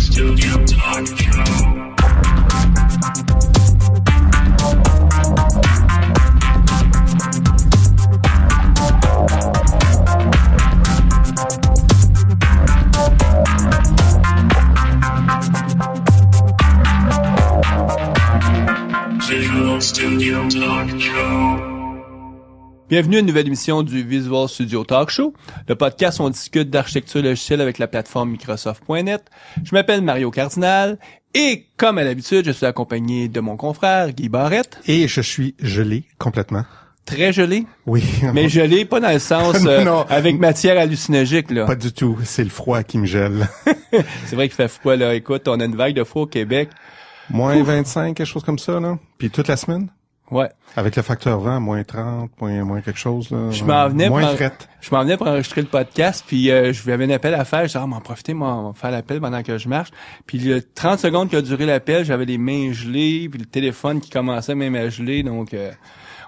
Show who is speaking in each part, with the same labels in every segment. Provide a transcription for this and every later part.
Speaker 1: Studio Talk Show. Visual Studio Talk Show.
Speaker 2: Bienvenue à une nouvelle émission du Visual Studio Talk Show, le podcast où on discute d'architecture logicielle avec la plateforme Microsoft.net. Je m'appelle Mario Cardinal et, comme à l'habitude, je suis accompagné de mon confrère Guy Barrette.
Speaker 3: Et je suis gelé complètement.
Speaker 2: Très gelé.
Speaker 3: Oui.
Speaker 2: Mais gelé, pas dans le sens
Speaker 3: Non.
Speaker 2: avec matière hallucinogène, là.
Speaker 3: Pas du tout. C'est le froid qui me gèle.
Speaker 2: C'est vrai qu'il fait froid, là. Écoute, on a une vague de froid au Québec.
Speaker 3: Moins 25, quelque chose comme ça, là. Puis toute la semaine.
Speaker 2: Ouais.
Speaker 3: Avec le facteur vent, moins 30, moins quelque chose, là.
Speaker 2: Je m'en venais
Speaker 3: moins
Speaker 2: pour enregistrer le podcast, puis je lui avais un appel à faire. Je disais, m'en profiter, m'en faire l'appel pendant que je marche. Puis le 30 secondes qui a duré l'appel, j'avais les mains gelées, puis le téléphone qui commençait même à geler, donc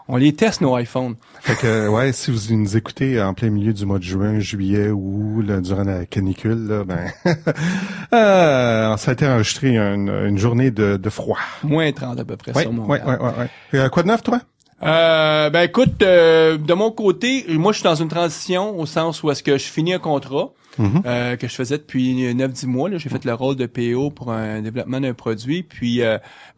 Speaker 2: on les teste, nos iPhones.
Speaker 3: Fait que, ouais, si vous nous écoutez en plein milieu du mois de juin, juillet ou là, durant la canicule, là, ben, ça a été enregistré une journée de froid.
Speaker 2: Moins 30 à peu près, sur mon
Speaker 3: Ouais. Quoi de neuf, toi?
Speaker 2: Ben écoute, de mon côté, moi je suis dans une transition au sens où est-ce que je finis un contrat que je faisais depuis 9-10 mois. Là, j'ai fait le rôle de PO pour un développement d'un produit. Puis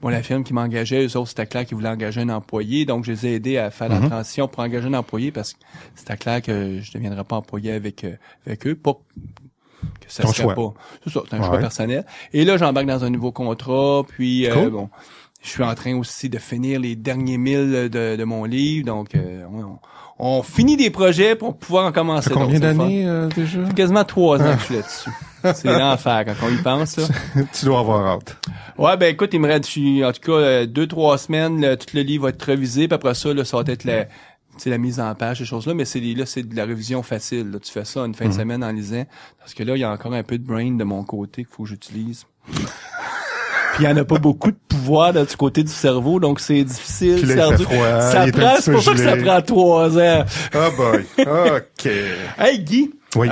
Speaker 2: bon, la firme qui m'engageait, eux autres, c'était clair qu'ils voulaient engager un employé. Donc je les ai aidés à faire la transition pour engager un employé parce que c'était clair que je ne deviendrais pas employé avec eux. Pas que ça
Speaker 3: Ton
Speaker 2: serait
Speaker 3: choix.
Speaker 2: pas. C'est ça, c'est un choix personnel. Et là, j'embarque dans un nouveau contrat. Puis
Speaker 3: Cool.
Speaker 2: bon. Je suis en train aussi de finir les derniers 1000 de mon livre, donc on finit des projets pour pouvoir en commencer d'autres.
Speaker 3: Combien d'années déjà?
Speaker 2: Ça fait quasiment 3 ans que je suis là-dessus. C'est l'enfer quand on y pense, là.
Speaker 3: Tu dois avoir hâte.
Speaker 2: Ouais, ben écoute, il me reste en tout cas 2-3 semaines, tout le livre va être révisé, puis après ça, là, ça va être la mise en page, ces choses-là, mais c'est de la révision facile. Là. Tu fais ça une fin de semaine en lisant, parce que là, il y a encore un peu de brain de mon côté qu'il faut que j'utilise. Puis il y en a pas beaucoup de pouvoir du côté du cerveau, donc c'est difficile.
Speaker 3: Puis là, il fait froid,
Speaker 2: C'est pour ça que ça prend 3 ans.
Speaker 3: Oh boy. OK.
Speaker 2: Hey Guy.
Speaker 3: Oui.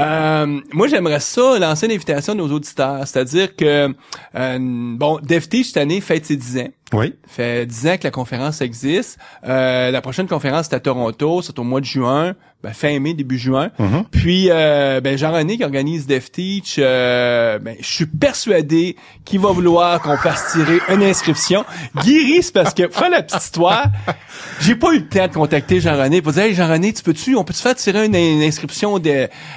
Speaker 2: Moi j'aimerais ça lancer une invitation à nos auditeurs, c'est-à-dire que DevTeach cette année fête ses 10 ans.
Speaker 3: Oui.
Speaker 2: Ça fait 10 ans que la conférence existe. La prochaine conférence c'est à Toronto, c'est au mois de juin, fin mai, début juin. Puis Jean-René qui organise DevTeach, je suis persuadé qu'il va vouloir qu'on fasse tirer une inscription. Guy, c'est parce que pour faire la petite histoire, j'ai pas eu le temps de contacter Jean-René pour dire hey Jean-René, on peut te faire tirer une inscription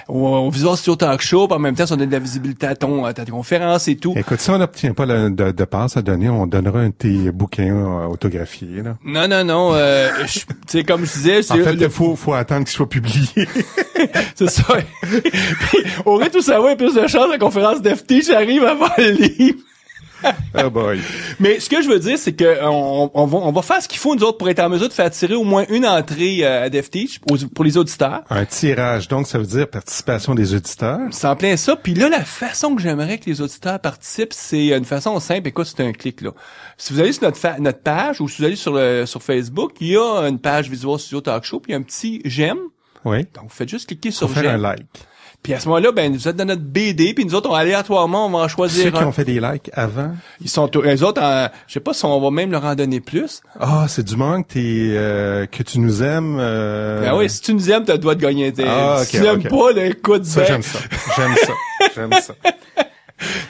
Speaker 2: au Visual Studio Talk Show, puis en même temps si on a de la visibilité à ta conférence et tout.
Speaker 3: Écoute, si on n'obtient pas de passe à donner, on donnera un de tes bouquins autographiés, là.
Speaker 2: Non, tu sais, comme je disais...
Speaker 3: En fait, il faut attendre qu'il soit publié.
Speaker 2: C'est ça. Puis, au rythme où ça va, il y a plus de chance, la conférence d'FT, j'arrive à voir le livre.
Speaker 3: Oh boy.
Speaker 2: Mais ce que je veux dire, c'est que on va faire ce qu'il faut, nous autres, pour être en mesure de faire tirer au moins une entrée à DevTeach pour les auditeurs.
Speaker 3: Un tirage, donc ça veut dire participation des auditeurs.
Speaker 2: C'est en plein ça. Puis là, la façon que j'aimerais que les auditeurs participent, c'est une façon simple. Écoute, c'est un clic, là. Si vous allez sur notre page ou si vous allez sur Facebook, il y a une page Visual Studio Talk Show, puis il y a un petit j'aime.
Speaker 3: Oui.
Speaker 2: Donc, vous faites juste cliquer sur
Speaker 3: faire
Speaker 2: j'aime.
Speaker 3: un like.
Speaker 2: Puis à ce moment-là, vous êtes dans notre BD, puis nous autres, aléatoirement, on va en choisir
Speaker 3: Ceux
Speaker 2: un.
Speaker 3: qui ont fait des likes avant.
Speaker 2: Ils sont, les autres, je sais pas si on va même leur en donner plus.
Speaker 3: C'est du moment que tu nous aimes.
Speaker 2: Ben oui, si tu nous aimes, t'as le droit de gagner. Si tu n'aimes pas, là, écoute,
Speaker 3: ça, j'aime ça. J'aime ça.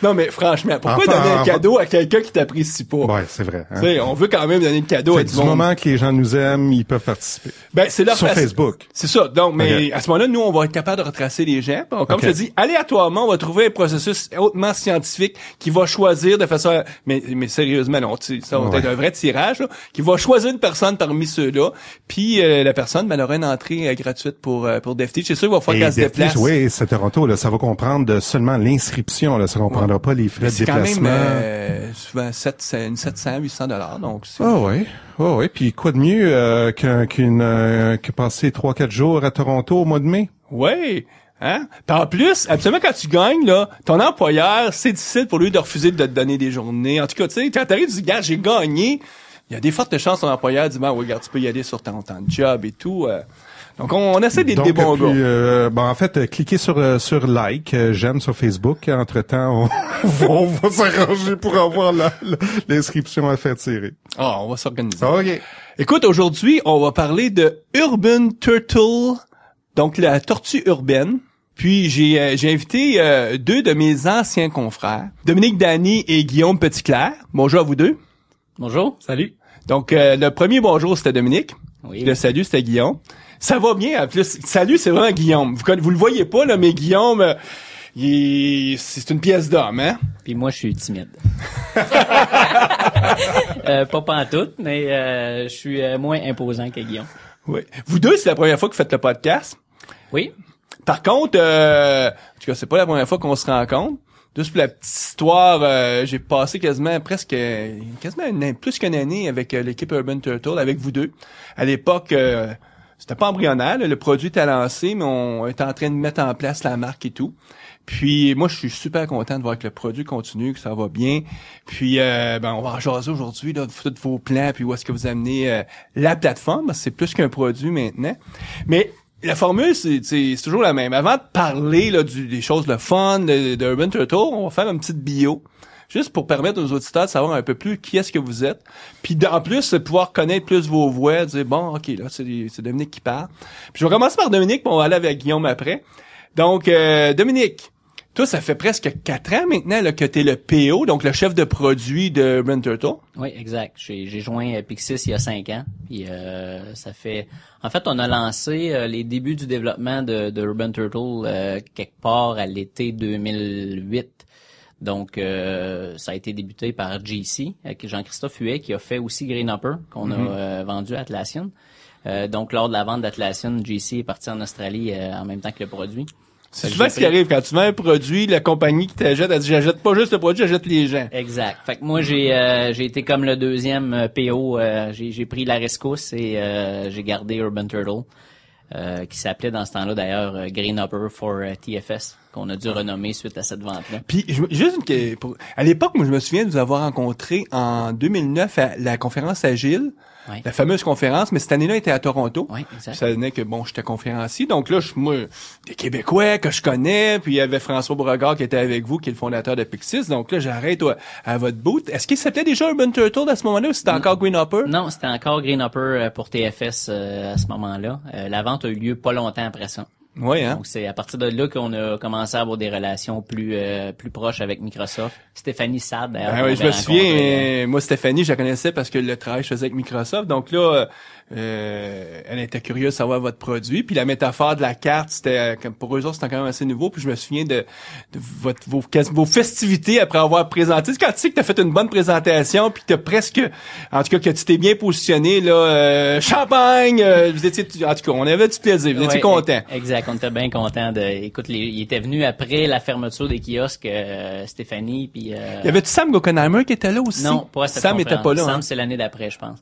Speaker 2: Non, mais franchement, pourquoi donner un cadeau à quelqu'un qui t'apprécie pas?
Speaker 3: Ouais, c'est vrai.
Speaker 2: Tu sais, on veut quand même donner le cadeau à tout le monde.
Speaker 3: Du moment que les gens nous aiment, ils peuvent participer.
Speaker 2: C'est leur
Speaker 3: sur Facebook.
Speaker 2: C'est ça. Donc, mais à ce moment-là, nous, on va être capable de retracer les gens. Comme je te dis, aléatoirement, on va trouver un processus hautement scientifique qui va choisir de façon, mais sérieusement, non, ça va être un vrai tirage, là, qui va choisir une personne parmi ceux-là. Puis la personne, elle aura une entrée gratuite pour DevTeach. C'est sûr qu'il va falloir qu'elle se déplace.
Speaker 3: Oui, c'est Toronto, là, ça va comprendre seulement l'inscription, là. Ça comprendra pas les frais de déplacement.
Speaker 2: C'est quand même souvent 700-800 $. Donc
Speaker 3: oui. Puis quoi de mieux que passer 3-4 jours à Toronto au mois de mai?
Speaker 2: Oui. Hein? Puis en plus, absolument quand tu gagnes, là, ton employeur, c'est difficile pour lui de refuser de te donner des journées. En tout cas, tu sais, quand t'arrives, tu dis, gars, j'ai gagné. Il y a des fortes chances que ton employeur dit, oui, regarde, tu peux y aller sur ton temps de job et tout. Donc, on essaie d'être des bons gars.
Speaker 3: En fait, cliquez sur like, j'aime sur Facebook. Entre-temps, on va s'arranger pour avoir l'inscription à faire tirer.
Speaker 2: Ah, on va s'organiser.
Speaker 3: OK.
Speaker 2: Écoute, aujourd'hui, on va parler de Urban Turtle, donc la tortue urbaine. Puis j'ai invité deux de mes anciens confrères, Dominique Dany et Guillaume Petitclerc. Bonjour à vous deux.
Speaker 4: Bonjour. Salut.
Speaker 2: Donc le premier bonjour c'était Dominique.
Speaker 4: Oui.
Speaker 2: Le salut c'était Guillaume. Ça va bien en plus. Salut c'est vraiment Guillaume. Vous le voyez pas là, mais Guillaume c'est une pièce d'homme, hein.
Speaker 4: Puis moi je suis timide. Pas pantoute, mais je suis moins imposant que Guillaume.
Speaker 2: Oui. Vous deux c'est la première fois que vous faites le podcast.
Speaker 4: Oui.
Speaker 2: Par contre, en tout cas, c'est pas la première fois qu'on se rencontre. Juste pour la petite histoire, j'ai passé quasiment plus qu'une année avec l'équipe Urban Turtle, avec vous deux. À l'époque, c'était pas embryonnaire, le produit était lancé, mais on était en train de mettre en place la marque et tout. Puis moi, je suis super content de voir que le produit continue, que ça va bien. Puis on va en jaser aujourd'hui là, de tous vos plans, puis où est-ce que vous amenez la plateforme, parce que c'est plus qu'un produit maintenant. Mais la formule, c'est toujours la même. Avant de parler là, des choses le fun de Urban Turtle, on va faire une petite bio, juste pour permettre aux auditeurs de savoir un peu plus qui est-ce que vous êtes. Puis en plus, de pouvoir connaître plus vos voix, dire bon, ok, là, c'est Dominique qui parle. Puis je vais commencer par Dominique, puis on va aller avec Guillaume après. Donc, Dominique, toi, ça fait presque 4 ans maintenant là, que tu es le PO, donc le chef de produit de Urban Turtle.
Speaker 4: Oui, exact. J'ai joint Pixis il y a 5 ans. Puis ça fait... En fait, on a lancé les débuts du développement de Urban Turtle quelque part à l'été 2008. Donc, ça a été débuté par JC, avec Jean-Christophe Huet, qui a fait aussi Green Hopper, qu'on a vendu à Atlassian. Donc, lors de la vente d'Atlassian, JC est parti en Australie en même temps que le produit.
Speaker 2: C'est souvent ce qui arrive quand tu vends un produit, la compagnie qui t'achète, elle dit j'achète pas juste le produit, j'achète les gens.
Speaker 4: Exact. Fait que moi j'ai été comme le deuxième PO, j'ai pris la rescousse et j'ai gardé Urban Turtle, qui s'appelait dans ce temps-là d'ailleurs Green Hopper for TFS, qu'on a dû renommer suite à cette vente-là.
Speaker 2: Puis à l'époque, moi je me souviens de vous avoir rencontré en 2009 à la conférence Agile.
Speaker 4: Oui.
Speaker 2: La fameuse conférence, mais cette année-là, elle était à Toronto.
Speaker 4: Oui, exact.
Speaker 2: Ça donnait que, j'étais conférencier. Donc là, moi, des Québécois que je connais, puis il y avait François Beauregard qui était avec vous, qui est le fondateur de Pixis. Donc là, j'arrête à votre bout. Est-ce qu'il s'appelait déjà Urban Turtle à ce moment-là ou c'était encore Green Hopper?
Speaker 4: Non, c'était encore Green Hopper pour TFS à ce moment-là. La vente a eu lieu pas longtemps après ça.
Speaker 2: Oui, hein?
Speaker 4: Donc c'est à partir de là qu'on a commencé à avoir des relations plus proches avec Microsoft. Stéphanie Sade d'ailleurs.
Speaker 2: Ben oui, je me souviens, moi Stéphanie, je la connaissais parce que le travail que je faisais avec Microsoft. Donc là, elle était curieuse de savoir votre produit. Puis la métaphore de la carte, c'était pour eux autres, c'était quand même assez nouveau. Puis je me souviens de vos festivités après avoir présenté. C'est quand tu sais que t'as fait une bonne présentation, puis que t'as presque, en tout cas que tu t'es bien positionné là, champagne. Vous étiez, en tout cas, on avait du plaisir. Vous étiez content.
Speaker 4: Exact, on était bien content de. Écoute, il était venu après la fermeture des kiosques, Stéphanie, puis.
Speaker 2: Il y avait-tu Sam Gockenheimer qui était là aussi?
Speaker 4: Non, pas à cette
Speaker 2: Sam
Speaker 4: conférence.
Speaker 2: était pas là.
Speaker 4: Sam,
Speaker 2: hein?
Speaker 4: c'est l'année d'après, je pense.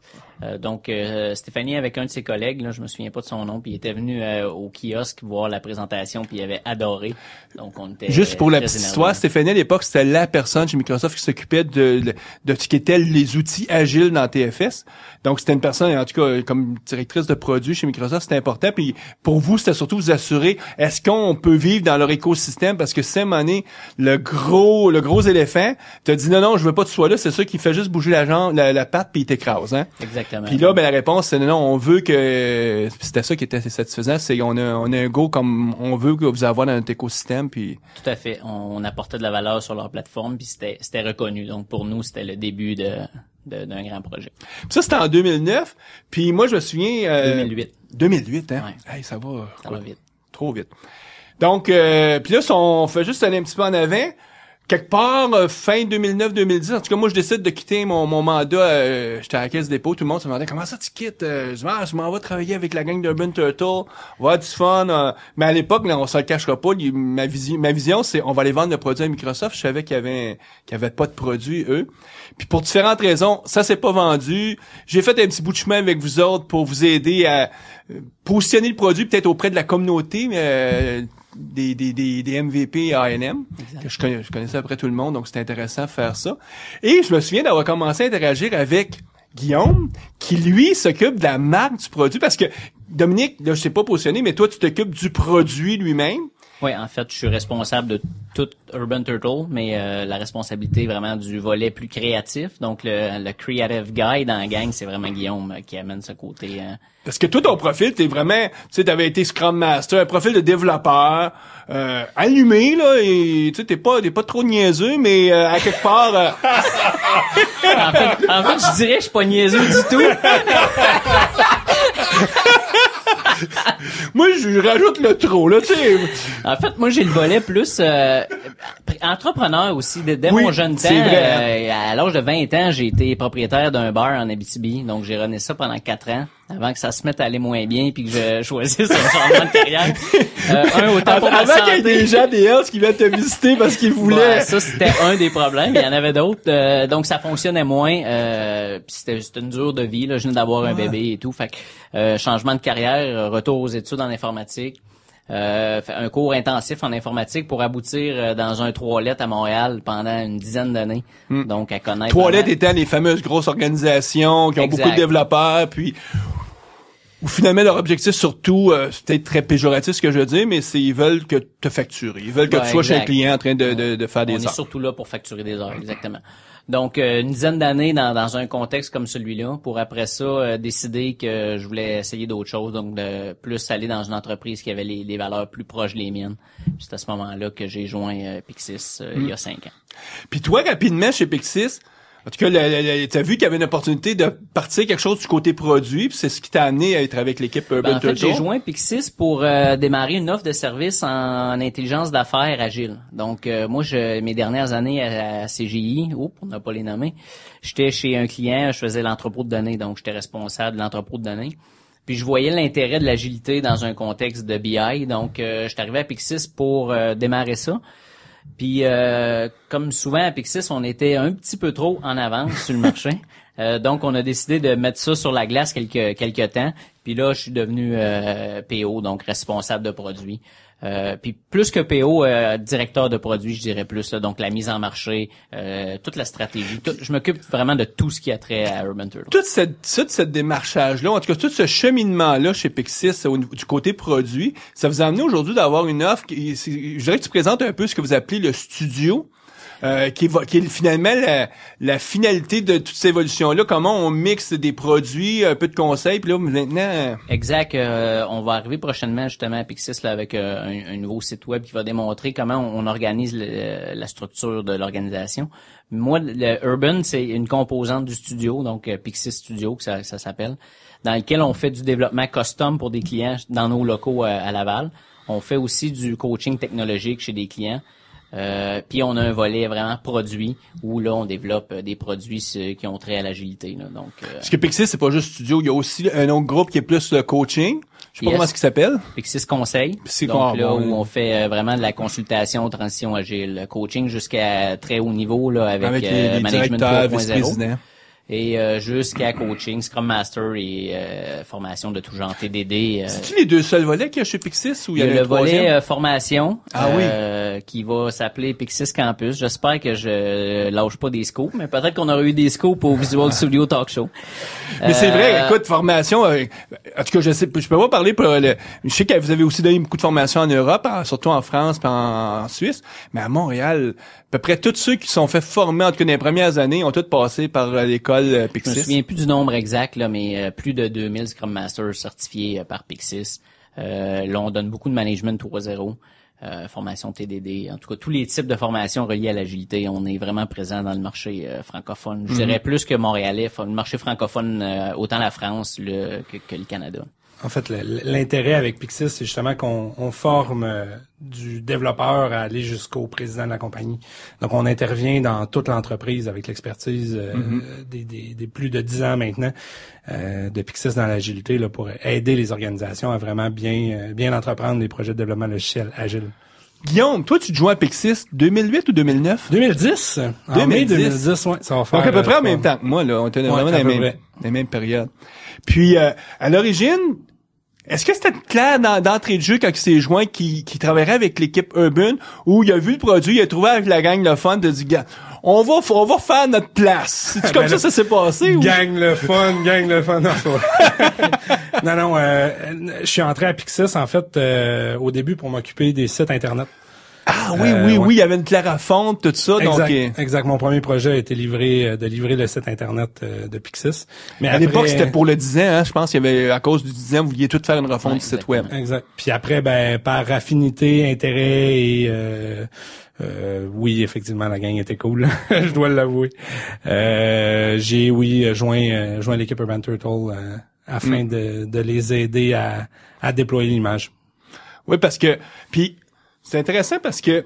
Speaker 4: Donc, Stéphanie avec un de ses collègues, là, je me souviens pas de son nom, puis il était venu au kiosque voir la présentation, puis il avait adoré. Donc, on était
Speaker 2: juste pour la petite
Speaker 4: énervés.
Speaker 2: histoire, Stéphanie à l'époque c'était la personne chez Microsoft qui s'occupait de ce qui était les outils agiles dans TFS. Donc c'était une personne, en tout cas comme directrice de produits chez Microsoft, c'était important. Puis pour vous, c'était surtout vous assurer est-ce qu'on peut vivre dans leur écosystème parce que c'est à un moment donné, le gros éléphant te dit non, je veux pas que tu sois là, c'est ça qui fait juste bouger la jambe, la patte puis il t'écrase, hein.
Speaker 4: Exactement.
Speaker 2: Puis là, la réponse c'est non, on veut que c'était ça qui était satisfaisant, c'est on a un go comme on veut que vous avoir dans notre écosystème. Puis
Speaker 4: tout à fait. On apportait de la valeur sur leur plateforme, puis c'était reconnu. Donc pour nous, c'était le début d'un grand projet.
Speaker 2: Puis ça, c'était en 2009. Puis moi, je me souviens...
Speaker 4: 2008.
Speaker 2: 2008, hein?
Speaker 4: Ouais.
Speaker 2: Hey, ça va...
Speaker 4: Ça va vite.
Speaker 2: Trop vite. Donc, puis là, on fait juste aller un petit peu en avant. Quelque part, fin 2009-2010, en tout cas, moi, je décide de quitter mon mandat. J'étais à la Caisse dépôt, tout le monde se demandait « Comment ça, tu quittes? » Je m'en vais travailler avec la gang d'Urban Turtle, on va avoir du fun. Mais à l'époque, là, on se le cachera pas. Ma vision, c'est on va aller vendre le produit à Microsoft. Je savais qu'il y avait pas de produit, eux. Puis pour différentes raisons, ça s'est pas vendu. J'ai fait un petit bout de chemin avec vous autres pour vous aider à positionner le produit peut-être auprès de la communauté, des MVP A&M, que je connaissais après tout le monde, donc c'était intéressant de faire ça. Et je me souviens d'avoir commencé à interagir avec Guillaume, qui lui s'occupe de la marque du produit, parce que Dominique, là, je sais pas positionné, mais toi, tu t'occupes du produit lui-même.
Speaker 4: Oui, en fait, je suis responsable de tout Urban Turtle, mais la responsabilité vraiment du volet plus créatif. Donc, le creative guy dans la gang, c'est vraiment Guillaume qui amène ce côté.
Speaker 2: Parce que toi, ton profil, t'es vraiment, tu sais, t'avais été Scrum Master, un profil de développeur, allumé, là, et tu sais, t'es pas trop niaiseux, mais à quelque part...
Speaker 4: En fait, je dirais que je suis pas niaiseux du tout.
Speaker 2: Moi, je rajoute le trop, là, tu sais.
Speaker 4: En fait, moi, j'ai le volet plus entrepreneur aussi. Dès
Speaker 2: Oui,
Speaker 4: mon jeune temps,
Speaker 2: c'est vrai.
Speaker 4: à l'âge de 20 ans, j'ai été propriétaire d'un bar en Abitibi. Donc, j'ai runné ça pendant 4 ans, avant que ça se mette à aller moins bien puis que je choisisse un changement de carrière. Autant pour ma
Speaker 2: Avant qu'il y ait
Speaker 4: santé.
Speaker 2: des gens des Hells qui viennent te visiter parce qu'ils voulaient...
Speaker 4: Ouais, ça, c'était un des problèmes. Il y en avait d'autres. Donc, ça fonctionnait moins. Puis c'était une dure de vie. Là. Je venais d'avoir un bébé et tout. Fait que changement de carrière, retour aux études en informatique. Un cours intensif en informatique pour aboutir dans un 3 lettres à Montréal pendant une dizaine d'années. Donc, à connaître...
Speaker 2: 3 lettres
Speaker 4: vraiment...
Speaker 2: étant les fameuses grosses organisations qui ont
Speaker 4: Exact.
Speaker 2: beaucoup de développeurs, puis... Ou finalement, leur objectif, surtout, c'est peut-être très péjoratif ce que je veux dire, mais c'est ils veulent que te facturer. Ils veulent que tu sois chez un client en train de faire des
Speaker 4: On est
Speaker 2: heures.
Speaker 4: surtout là pour facturer des heures, exactement. Donc, une dizaine d'années dans un contexte comme celui-là, pour après ça décider que je voulais essayer d'autres choses, donc de plus aller dans une entreprise qui avait les valeurs plus proches des miennes. C'est à ce moment-là que j'ai joint Pixis il y a 5 ans.
Speaker 2: Puis toi, rapidement, chez Pixis, en tout cas, t'as vu qu'il y avait une opportunité de partir quelque chose du côté produit, puis c'est ce qui t'a amené à être avec l'équipe Urban
Speaker 4: En fait,
Speaker 2: Turtle.
Speaker 4: j'ai joint Pixis pour démarrer une offre de service en intelligence d'affaires agile. Donc, moi, mes dernières années à CGI, pour ne pas les nommer, j'étais chez un client, je faisais l'entrepôt de données, donc j'étais responsable de l'entrepôt de données. Puis je voyais l'intérêt de l'agilité dans un contexte de BI, donc je suis arrivé à Pixis pour démarrer ça. Puis comme souvent à Pixis, on était un petit peu trop en avance sur le marché. Donc on a décidé de mettre ça sur la glace quelques temps. Puis là, je suis devenu PO, donc responsable de produit. Puis plus que PO, directeur de produit, je dirais plus. Là, donc la mise en marché, toute la stratégie. Je m'occupe vraiment de tout ce qui a trait à Urban Turtle.
Speaker 2: Toute cette démarchage-là, en tout cas, tout ce cheminement-là chez Pixis du côté produit, ça vous a amené aujourd'hui d'avoir une offre je dirais que tu présentes un peu ce que vous appelez le studio. Qui est finalement la finalité de toute cette évolution-là. Comment on mixe des produits, un peu de conseils, puis là, maintenant...
Speaker 4: Exact. On va arriver prochainement, justement, à Pixis, là, avec un nouveau site web qui va démontrer comment on organise la structure de l'organisation. Moi, le Urban, c'est une composante du studio, donc Pixis Studio, que ça s'appelle, dans lequel on fait du développement custom pour des clients dans nos locaux à Laval. On fait aussi du coaching technologique chez des clients. Puis on a un volet vraiment produit où là on développe des produits qui ont trait à l'agilité. Là. Donc
Speaker 2: parce que Pixis, c'est pas juste studio, il y a aussi un autre groupe qui est plus le coaching. Je sais pas comment ce qui s'appelle.
Speaker 4: Pixis Conseil. Donc là où on fait vraiment de la consultation, transition agile, coaching jusqu'à très haut niveau là avec
Speaker 2: les
Speaker 4: management 3.0. Et jusqu'à coaching, Scrum Master et formation de tout genre, TDD.
Speaker 2: C'est-tu les deux seuls volets qu'il y a chez Pixis ou il y a
Speaker 4: le
Speaker 2: un troisième?
Speaker 4: volet formation
Speaker 2: oui.
Speaker 4: Qui va s'appeler Pixis Campus. J'espère que je lâche pas des scoops, mais peut-être qu'on aurait eu des scoops au Visual Studio Talk Show.
Speaker 2: Mais c'est vrai, écoute, formation, en tout cas, je peux pas parler pour je sais que vous avez aussi donné beaucoup de formation en Europe, surtout en France et en Suisse, mais à Montréal, à peu près tous ceux qui sont fait former, en tout cas dans les premières années, ont tous passé par l'école Pixis.
Speaker 4: Je me souviens plus du nombre exact, là, mais plus de 2000 Scrum Masters certifiés par Pixis. Là, on donne beaucoup de management 3.0. Formation TDD, en tout cas tous les types de formations reliées à l'agilité, on est vraiment présent dans le marché francophone. Je dirais plus que montréalais, le marché francophone, autant la France que le Canada.
Speaker 5: En fait, l'intérêt avec Pixis, c'est justement qu'on forme du développeur à aller jusqu'au président de la compagnie. Donc, on intervient dans toute l'entreprise avec l'expertise des plus de 10 ans maintenant de Pixis dans l'agilité là, pour aider les organisations à vraiment bien entreprendre des projets de développement logiciel agile.
Speaker 2: Guillaume, toi, tu te joins à Pixis 2008 ou 2009?
Speaker 5: 2010. En mai 2010, ouais. Ça va faire.
Speaker 2: Donc, à peu près en même temps que moi, là. On était vraiment dans les mêmes périodes. Puis, à l'origine, est-ce que c'était clair d'entrée de jeu quand il s'est joint qui travaillerait avec l'équipe Urban, où il a vu le produit, il a trouvé avec la gang le fun de dire, on va faire notre place. C'est comme ça s'est passé ou?
Speaker 5: Gang le fun. Non, non, je suis entré à Pixis, en fait, au début pour m'occuper des sites Internet.
Speaker 2: Ah oui, il y avait une claire à fonte, tout ça.
Speaker 5: Exact. Mon premier projet a été de livrer le site Internet de Pixis. Mais
Speaker 2: à l'époque, c'était pour le 10 ans, hein. Je pense qu'il y avait, à cause du 10 ans, vous vouliez tout faire une refonte du site web.
Speaker 5: Exact. Puis après, par affinité, intérêt et oui, effectivement, la gang était cool. Je dois l'avouer. J'ai joint l'équipe Urban Turtle afin de les aider à déployer l'image.
Speaker 2: Oui, parce que puis c'est intéressant parce que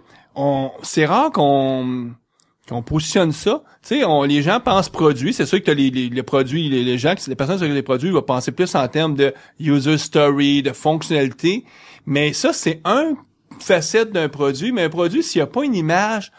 Speaker 2: c'est rare qu'on positionne ça. Tu sais, les gens pensent produits. C'est sûr que t'as les produits, les personnes qui ont des produits vont penser plus en termes de user story, de fonctionnalité. Mais ça, c'est une facette d'un produit. Mais un produit, s'il n'y a pas une image,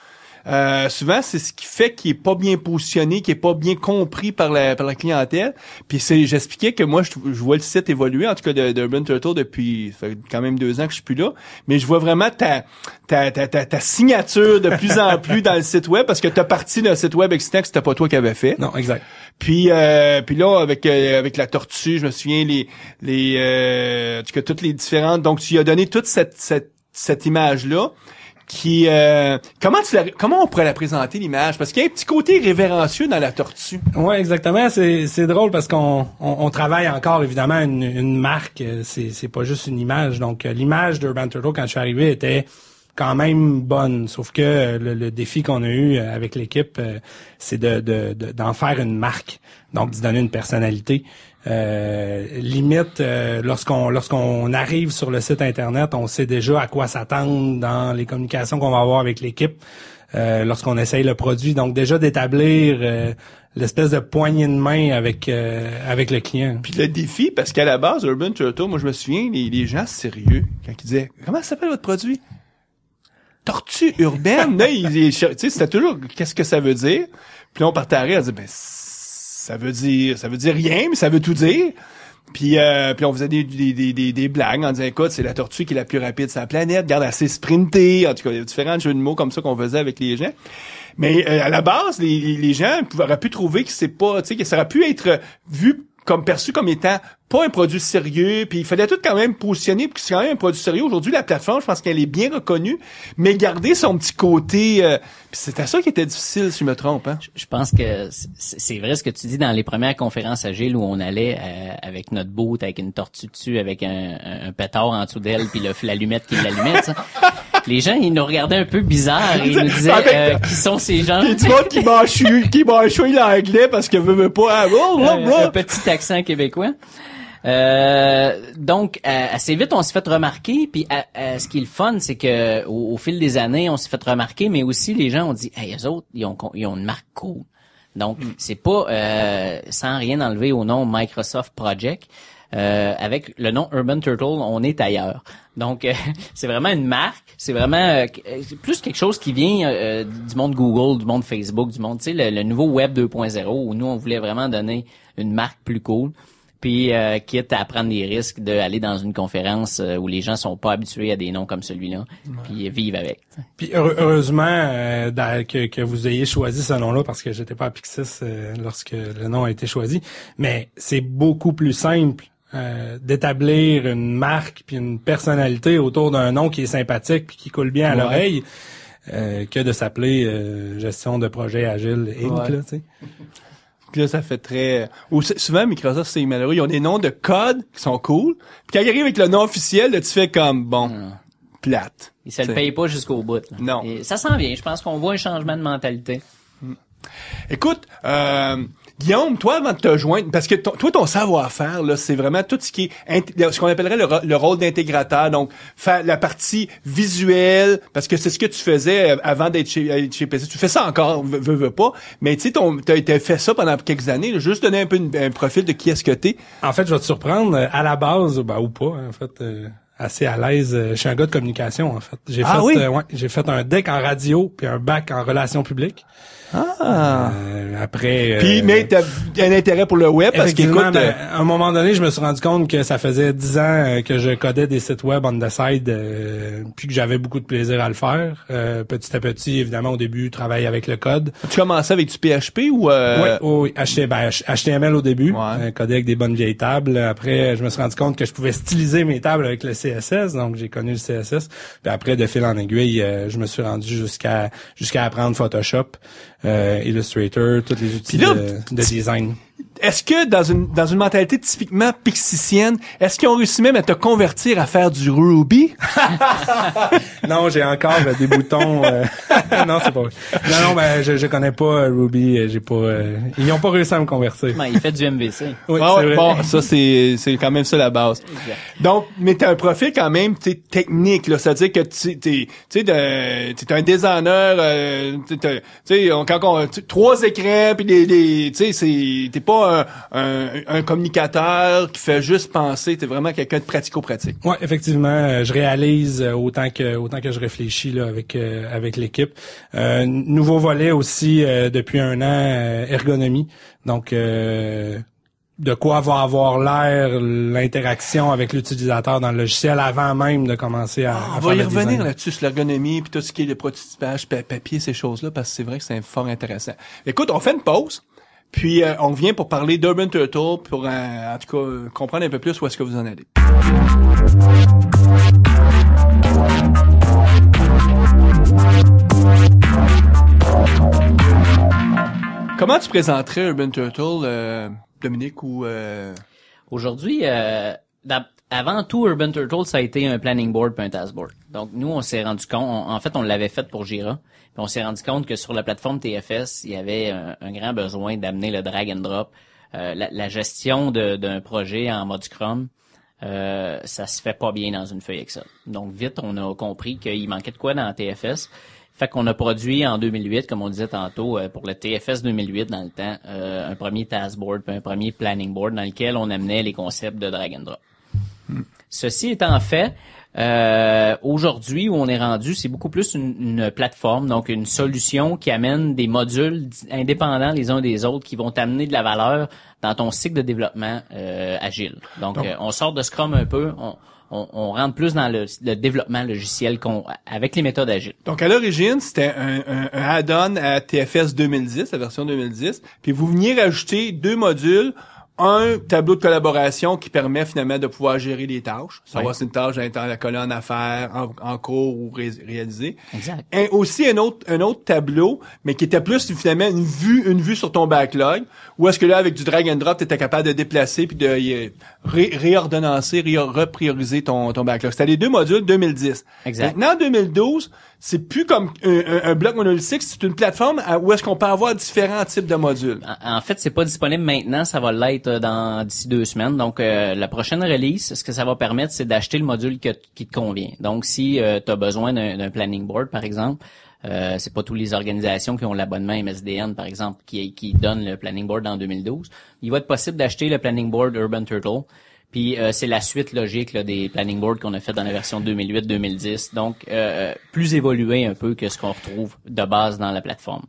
Speaker 2: souvent, c'est ce qui fait qu'il est pas bien positionné, qu'il est pas bien compris par la clientèle. Puis j'expliquais que moi, je vois le site évoluer, en tout cas de Urban Turtle depuis, ça fait quand même 2 ans que je suis plus là. Mais je vois vraiment ta signature de plus en plus dans le site web parce que t'as parti d'un site web existant que c'était pas toi qui avais fait.
Speaker 5: Non, exact.
Speaker 2: Puis là, avec la tortue, je me souviens en tout cas, toutes les différentes. Donc, tu as donné toute cette image-là. Comment on pourrait la présenter, l'image? Parce qu'il y a un petit côté révérencieux dans la tortue.
Speaker 5: Ouais, exactement. C'est drôle parce qu'on travaille encore, évidemment, une marque. C'est pas juste une image. Donc, l'image d'Urban Turtle, quand je suis arrivé, était quand même bonne. Sauf que le défi qu'on a eu avec l'équipe, c'est d'en faire une marque. Donc, d'y donner une personnalité. Limite, lorsqu'on arrive sur le site Internet, on sait déjà à quoi s'attendre dans les communications qu'on va avoir avec l'équipe lorsqu'on essaye le produit. Donc déjà d'établir l'espèce de poignée de main avec le client.
Speaker 2: Puis le défi, parce qu'à la base, Urban Turtle, moi je me souviens, les gens sérieux, quand ils disaient « Comment s'appelle votre produit? » Tortue urbaine? Là, tu sais, c'était toujours « Qu'est-ce que ça veut dire? » Puis là, on partait à rire, on disait « Ben, ça veut dire rien, mais ça veut tout dire. » Puis on faisait des blagues en disant écoute, c'est la tortue qui est la plus rapide sur la planète, regarde, assez sprinté, en tout cas, il y a différents jeux de mots comme ça qu'on faisait avec les gens. Mais à la base, les gens auraient pu trouver que c'est pas, tu sais, que ça aurait pu être vu comme perçu comme étant pas un produit sérieux, puis il fallait tout quand même positionner, puis c'est quand même un produit sérieux. Aujourd'hui, la plateforme, je pense qu'elle est bien reconnue, mais garder son petit côté... puis c'était ça qui était difficile, si je me trompe. Hein?
Speaker 4: Je pense que c'est vrai ce que tu dis dans les premières conférences agiles où on allait avec notre boot, avec une tortue dessus, avec un pétard en dessous d'elle, puis l'allumette qui l'allumait, ça. Les gens, ils nous regardaient un peu bizarre et ils nous disaient qui sont ces gens.
Speaker 2: Puis tu vois qui mâchouille l'anglais parce que veut pas...
Speaker 4: un petit accent québécois. Donc assez vite on s'est fait remarquer, puis ce qui est le fun, c'est que au fil des années on s'est fait remarquer, mais aussi les gens ont dit hey, eux autres ils ont une marque cool. Donc c'est pas sans rien enlever au nom Microsoft Project, avec le nom Urban Turtle on est ailleurs. Donc c'est vraiment une marque, c'est vraiment plus quelque chose qui vient du monde Google, du monde Facebook, du monde, tu sais, le nouveau Web 2.0 où nous on voulait vraiment donner une marque plus cool. Puis quitte à prendre des risques d'aller dans une conférence où les gens sont pas habitués à des noms comme celui-là, puis vivre avec. T'sais.
Speaker 5: Puis heureusement que vous ayez choisi ce nom-là, parce que j'étais pas à Pixis lorsque le nom a été choisi, mais c'est beaucoup plus simple d'établir une marque puis une personnalité autour d'un nom qui est sympathique puis qui coule bien à l'oreille que de s'appeler gestion de projet agile Inc. Là, tu sais.
Speaker 2: Puis là, ça fait très... souvent, Microsoft, c'est malheureux. Ils ont des noms de code qui sont cool. Puis quand ils arrivent avec le nom officiel, là, tu fais comme, plate.
Speaker 4: Ils se le payent pas jusqu'au bout. Là.
Speaker 2: Non.
Speaker 4: Et ça s'en vient. Je pense qu'on voit un changement de mentalité.
Speaker 2: Écoute, Guillaume, toi, avant de te joindre, parce que toi, ton savoir-faire, là, c'est vraiment tout ce qui est, ce qu'on appellerait le rôle d'intégrateur. Donc, faire la partie visuelle, parce que c'est ce que tu faisais avant d'être chez PC. Tu fais ça encore, veux pas. Mais tu sais, t'as fait ça pendant quelques années, là, juste donner un peu un profil de qui est-ce que t'es.
Speaker 5: En fait, je vais te surprendre. À la base, ou pas, en fait, assez à l'aise. Je suis un gars de communication, en fait. J'ai fait un DEC en radio puis un bac en relations publiques. Après.
Speaker 2: Puis, mais t'as un intérêt pour le web parce qu'écoute.
Speaker 5: À un moment donné, je me suis rendu compte que ça faisait 10 ans que je codais des sites web on the side, puis que j'avais beaucoup de plaisir à le faire. Petit à petit, évidemment, au début, travailler avec le code.
Speaker 2: Tu commençais avec du PHP ou
Speaker 5: Oui, HTML au début, coder avec des bonnes vieilles tables. Après, je me suis rendu compte que je pouvais styliser mes tables avec le CSS, donc j'ai connu le CSS. Puis après, de fil en aiguille, je me suis rendu jusqu'à apprendre Photoshop. Illustrator, tous les outils de design.
Speaker 2: Est-ce que dans une mentalité typiquement pixicienne, est-ce qu'ils ont réussi même à te convertir à faire du Ruby?
Speaker 5: Non, j'ai encore des boutons. Non, c'est pas vrai. Non, ben je connais pas Ruby. J'ai pas. Ils n'ont pas réussi à me convertir.
Speaker 4: Ben, il fait du MVC.
Speaker 5: Oui, c'est vrai.
Speaker 2: Bon, ça c'est quand même ça la base.
Speaker 4: Exact.
Speaker 2: Donc, mais t'as un profil quand même technique là, c'est-à-dire que t'es un designer. Quand on 3 écrans puis t'es pas un communicateur qui fait juste penser, t'es vraiment quelqu'un de pratico-pratique.
Speaker 5: Ouais, effectivement, je réalise autant que je réfléchis là avec l'équipe. Nouveau volet aussi depuis un an, ergonomie. Donc de quoi va avoir l'air l'interaction avec l'utilisateur dans le logiciel avant même de commencer à
Speaker 2: on va y revenir là-dessus sur l'ergonomie puis tout ce qui est le prototypage, papier, ces choses-là, parce que c'est vrai que c'est fort intéressant. Écoute, on fait une pause. Puis on revient pour parler d'Urban Turtle, pour en tout cas comprendre un peu plus où est-ce que vous en allez. Comment tu présenterais Urban Turtle, Dominique, ou...
Speaker 4: Aujourd'hui, avant tout, Urban Turtle, ça a été un planning board puis un task board. Donc, nous, on s'est rendu compte, en fait, on l'avait fait pour Jira, puis on s'est rendu compte que sur la plateforme TFS, il y avait un grand besoin d'amener le drag and drop. La gestion d'un projet en mode Scrum, ça se fait pas bien dans une feuille Excel. Donc, vite, on a compris qu'il manquait de quoi dans TFS. Fait qu'on a produit en 2008, comme on disait tantôt, pour le TFS 2008 dans le temps, un premier task board puis un premier planning board dans lequel on amenait les concepts de drag and drop. Ceci étant fait, aujourd'hui où on est rendu, c'est beaucoup plus une plateforme, donc une solution qui amène des modules indépendants les uns des autres qui vont t'amener de la valeur dans ton cycle de développement agile. Donc on sort de Scrum un peu, on rentre plus dans le développement logiciel avec les méthodes agiles.
Speaker 2: Donc à l'origine, c'était un add-on à TFS 2010, la version 2010, puis vous veniez rajouter 2 modules. Un tableau de collaboration qui permet finalement de pouvoir gérer les tâches. Savoir si une tâche est dans la colonne à faire, en cours ou réalisée.
Speaker 4: Exact.
Speaker 2: Et aussi un autre tableau, mais qui était plus finalement une vue sur ton backlog, où est-ce que là, avec du drag and drop, tu étais capable de déplacer puis de réordonnancer, reprioriser ton backlog. C'était les 2 modules 2010.
Speaker 4: Exact.
Speaker 2: Maintenant, en 2012, c'est plus comme un bloc monolithique, c'est une plateforme où est-ce qu'on peut avoir différents types de modules.
Speaker 4: En fait, c'est pas disponible maintenant, ça va l'être d'ici 2 semaines. Donc, la prochaine release, ce que ça va permettre, c'est d'acheter le module qui te convient. Donc, si tu as besoin d'un planning board, par exemple, c'est pas toutes les organisations qui ont l'abonnement MSDN, par exemple, qui donnent le planning board en 2012. Il va être possible d'acheter le planning board Urban Turtle. Puis c'est la suite logique là, des planning boards qu'on a fait dans la version 2008-2010. Donc, plus évolué un peu que ce qu'on retrouve de base dans la plateforme.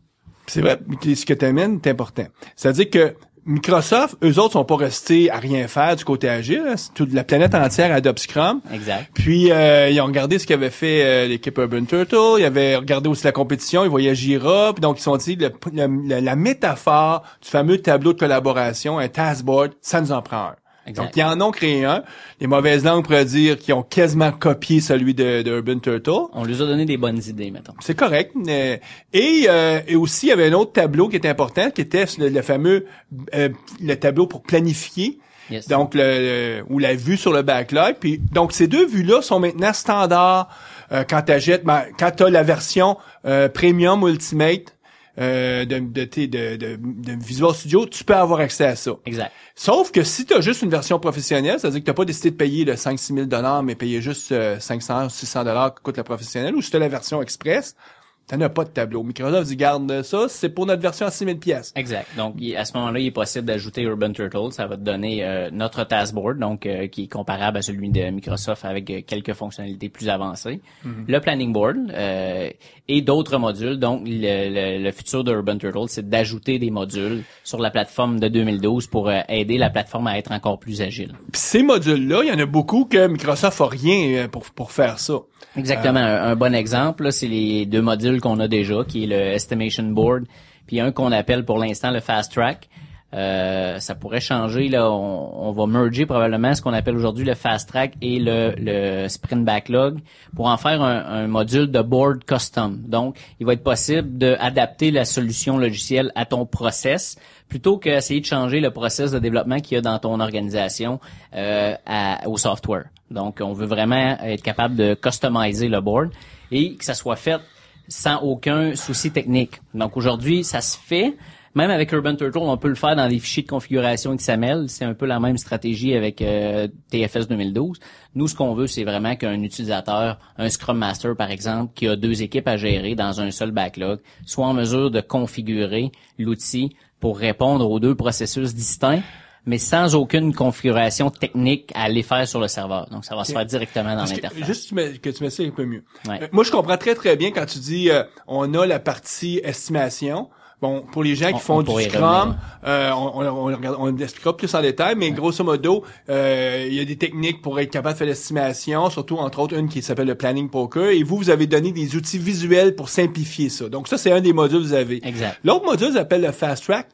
Speaker 2: C'est vrai, ce que tu amènes est important. C'est-à-dire que Microsoft, eux autres, sont pas restés à rien faire du côté agile. Hein. Toute la planète entière adopte Scrum.
Speaker 4: Exact.
Speaker 2: Puis, ils ont regardé ce qu'avait fait l'équipe Urban Turtle. Ils avaient regardé aussi la compétition. Ils voyaient Jira. Puis donc, ils se sont dit, la métaphore du fameux tableau de collaboration, un task board, ça nous en prend un.
Speaker 4: Exact.
Speaker 2: Donc, ils en ont créé un. Les mauvaises langues pourraient dire qu'ils ont quasiment copié celui de Urban Turtle.
Speaker 4: On lui a donné des bonnes idées, mettons.
Speaker 2: C'est correct. Et aussi, il y avait un autre tableau qui était important, qui était le fameux le tableau pour planifier.
Speaker 4: Yes.
Speaker 2: Donc, ou la vue sur le backlog. Puis, donc, ces 2 vues-là sont maintenant standards quand t'as la version Premium Ultimate de Visual Studio, tu peux avoir accès à ça.
Speaker 4: Exact.
Speaker 2: Sauf que si tu as juste une version professionnelle, c'est-à-dire que tu n'as pas décidé de payer le 5-6 000 $, mais payer juste 500 600 $ que coûte la professionnelle, ou si tu as la version express, T'en as pas de tableau. Microsoft dit, garde ça, c'est pour notre version à 6 000 $.
Speaker 4: Exact. Donc, à ce moment-là, il est possible d'ajouter Urban Turtle. Ça va te donner notre taskboard, donc qui est comparable à celui de Microsoft avec quelques fonctionnalités plus avancées. Le planning board et d'autres modules. Donc, le futur de Urban Turtle, c'est d'ajouter des modules sur la plateforme de 2012 pour aider la plateforme à être encore plus agile.
Speaker 2: Puis ces modules-là, il y en a beaucoup que Microsoft a rien pour faire ça.
Speaker 4: Exactement. Un bon exemple, là, c'est les deux modules qu'on a déjà, qui est le Estimation Board, puis un qu'on appelle pour l'instant le Fast Track. Ça pourrait changer, là. On va merger probablement ce qu'on appelle aujourd'hui le Fast Track et le Sprint Backlog pour en faire un module de board custom. Donc, il va être possible d'adapter la solution logicielle à ton process plutôt qu'essayer de changer le process de développement qu'il y a dans ton organisation au software. Donc, on veut vraiment être capable de customiser le board et que ça soit fait sans aucun souci technique. Donc, aujourd'hui, ça se fait. Même avec Urban Turtle, on peut le faire dans des fichiers de configuration XML. C'est un peu la même stratégie avec TFS 2012. Nous, ce qu'on veut, c'est vraiment qu'un utilisateur, un Scrum Master, par exemple, qui a 2 équipes à gérer dans un seul backlog, soit en mesure de configurer l'outil pour répondre aux 2 processus distincts, mais sans aucune configuration technique à aller faire sur le serveur. Donc, ça va se faire directement dans l'interface.
Speaker 2: Juste que tu m'expliques un peu mieux.
Speaker 4: Ouais.
Speaker 2: Moi, je comprends très, très bien quand tu dis on a la partie estimation. Bon, pour les gens qui font du Scrum, on l'expliquera plus en détail, mais grosso modo, il y a des techniques pour être capable de faire l'estimation, surtout entre autres une qui s'appelle le Planning Poker, et vous avez donné des outils visuels pour simplifier ça. Donc ça, c'est un des modules que vous avez.
Speaker 4: Exact.
Speaker 2: L'autre module s'appelle le Fast Track.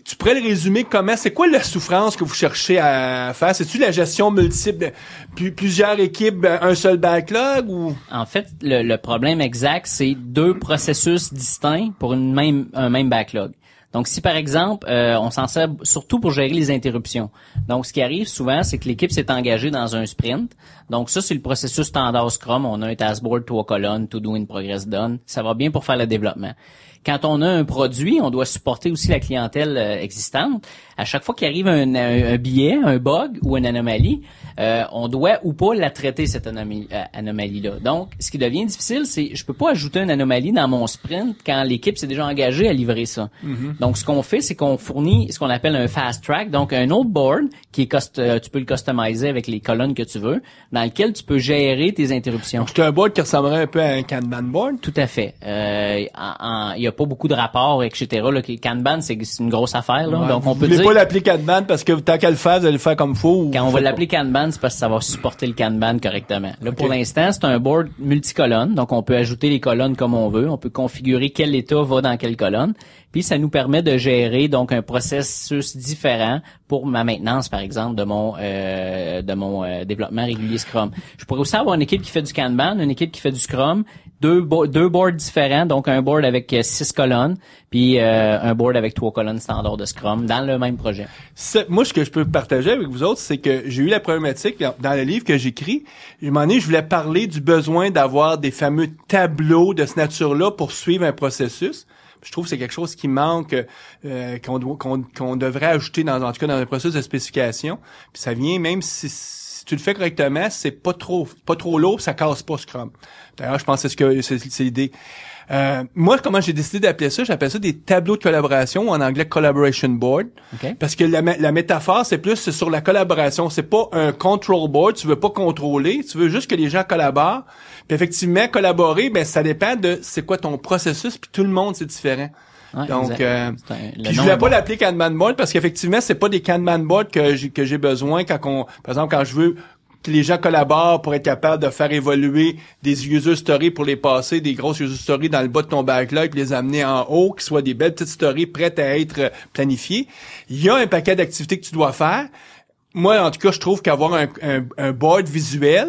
Speaker 2: Tu pourrais le résumer comment? C'est quoi la souffrance que vous cherchez à faire? C'est-tu la gestion multiple, plusieurs équipes, un seul backlog ou?
Speaker 4: En fait, le problème exact, c'est 2 processus distincts pour un même backlog. Donc, si par exemple, on s'en sert surtout pour gérer les interruptions. Donc, ce qui arrive souvent, c'est que l'équipe s'est engagée dans un sprint. Donc, ça, c'est le processus standard Scrum. On a un taskboard, 3 colonnes, to do in progress done. Ça va bien pour faire le développement. Quand on a un produit, on doit supporter aussi la clientèle existante. À chaque fois qu'il arrive un billet, un bug ou une anomalie, on doit ou pas la traiter, cette anomalie-là. Donc, ce qui devient difficile, c'est je peux pas ajouter une anomalie dans mon sprint quand l'équipe s'est déjà engagée à livrer ça. Mm-hmm. Donc, ce qu'on fait, c'est qu'on fournit ce qu'on appelle un fast track, donc un autre board qui est tu peux le customiser avec les colonnes que tu veux, dans lequel tu peux gérer tes interruptions.
Speaker 2: Donc, c'est un board qui ressemblerait un peu à un Kanban board?
Speaker 4: Tout à fait. Il y a pas beaucoup de rapports, etc. Là, Kanban, c'est une grosse affaire. Là.
Speaker 2: Ouais.
Speaker 4: Donc, on peut
Speaker 2: dire...
Speaker 4: Vous
Speaker 2: voulez pas l'appeler Kanban parce que tant qu'à le faire, vous allez le faire comme faut?
Speaker 4: Quand on va l'appeler Kanban, c'est parce que ça va supporter le Kanban correctement. Là, pour l'instant, c'est un board multicolonne. Donc, on peut ajouter les colonnes comme on veut. On peut configurer quel état va dans quelle colonne. Puis, ça nous permet de gérer donc un processus différent pour ma maintenance, par exemple, de mon développement régulier Scrum. Je pourrais aussi avoir une équipe qui fait du Kanban, une équipe qui fait du Scrum, deux boards différents, donc un board avec 6 colonnes, puis un board avec 3 colonnes standard de Scrum dans le même projet.
Speaker 2: Moi, ce que je peux partager avec vous autres, c'est que j'ai eu la problématique dans le livre que j'écris. À un moment donné, je voulais parler du besoin d'avoir des fameux tableaux de ce nature-là pour suivre un processus. Je trouve que c'est quelque chose qui manque, qu'on devrait ajouter en tout cas dans un processus de spécification. Puis ça vient même si tu le fais correctement, c'est pas trop lourd, ça casse pas Scrum. D'ailleurs, je pense que c'est l'idée. Moi, comment j'ai décidé d'appeler ça? J'appelle ça des tableaux de collaboration, ou en anglais Collaboration Board. Okay. Parce que la métaphore, c'est plus sur la collaboration. C'est pas un control board. Tu veux pas contrôler. Tu veux juste que les gens collaborent. Puis effectivement, collaborer, ben ça dépend de c'est quoi ton processus. Puis tout le monde, c'est différent. Ouais, donc, puis je voulais pas l'appeler Kanban board parce qu'effectivement, c'est pas des Kanban board que j'ai besoin par exemple, quand je veux que les gens collaborent pour être capable de faire évoluer des user stories pour les passer, des grosses user stories dans le bas de ton backlog puis les amener en haut, qui soient des belles petites stories prêtes à être planifiées. Il y a un paquet d'activités que tu dois faire. Moi, en tout cas, je trouve qu'avoir un board visuel,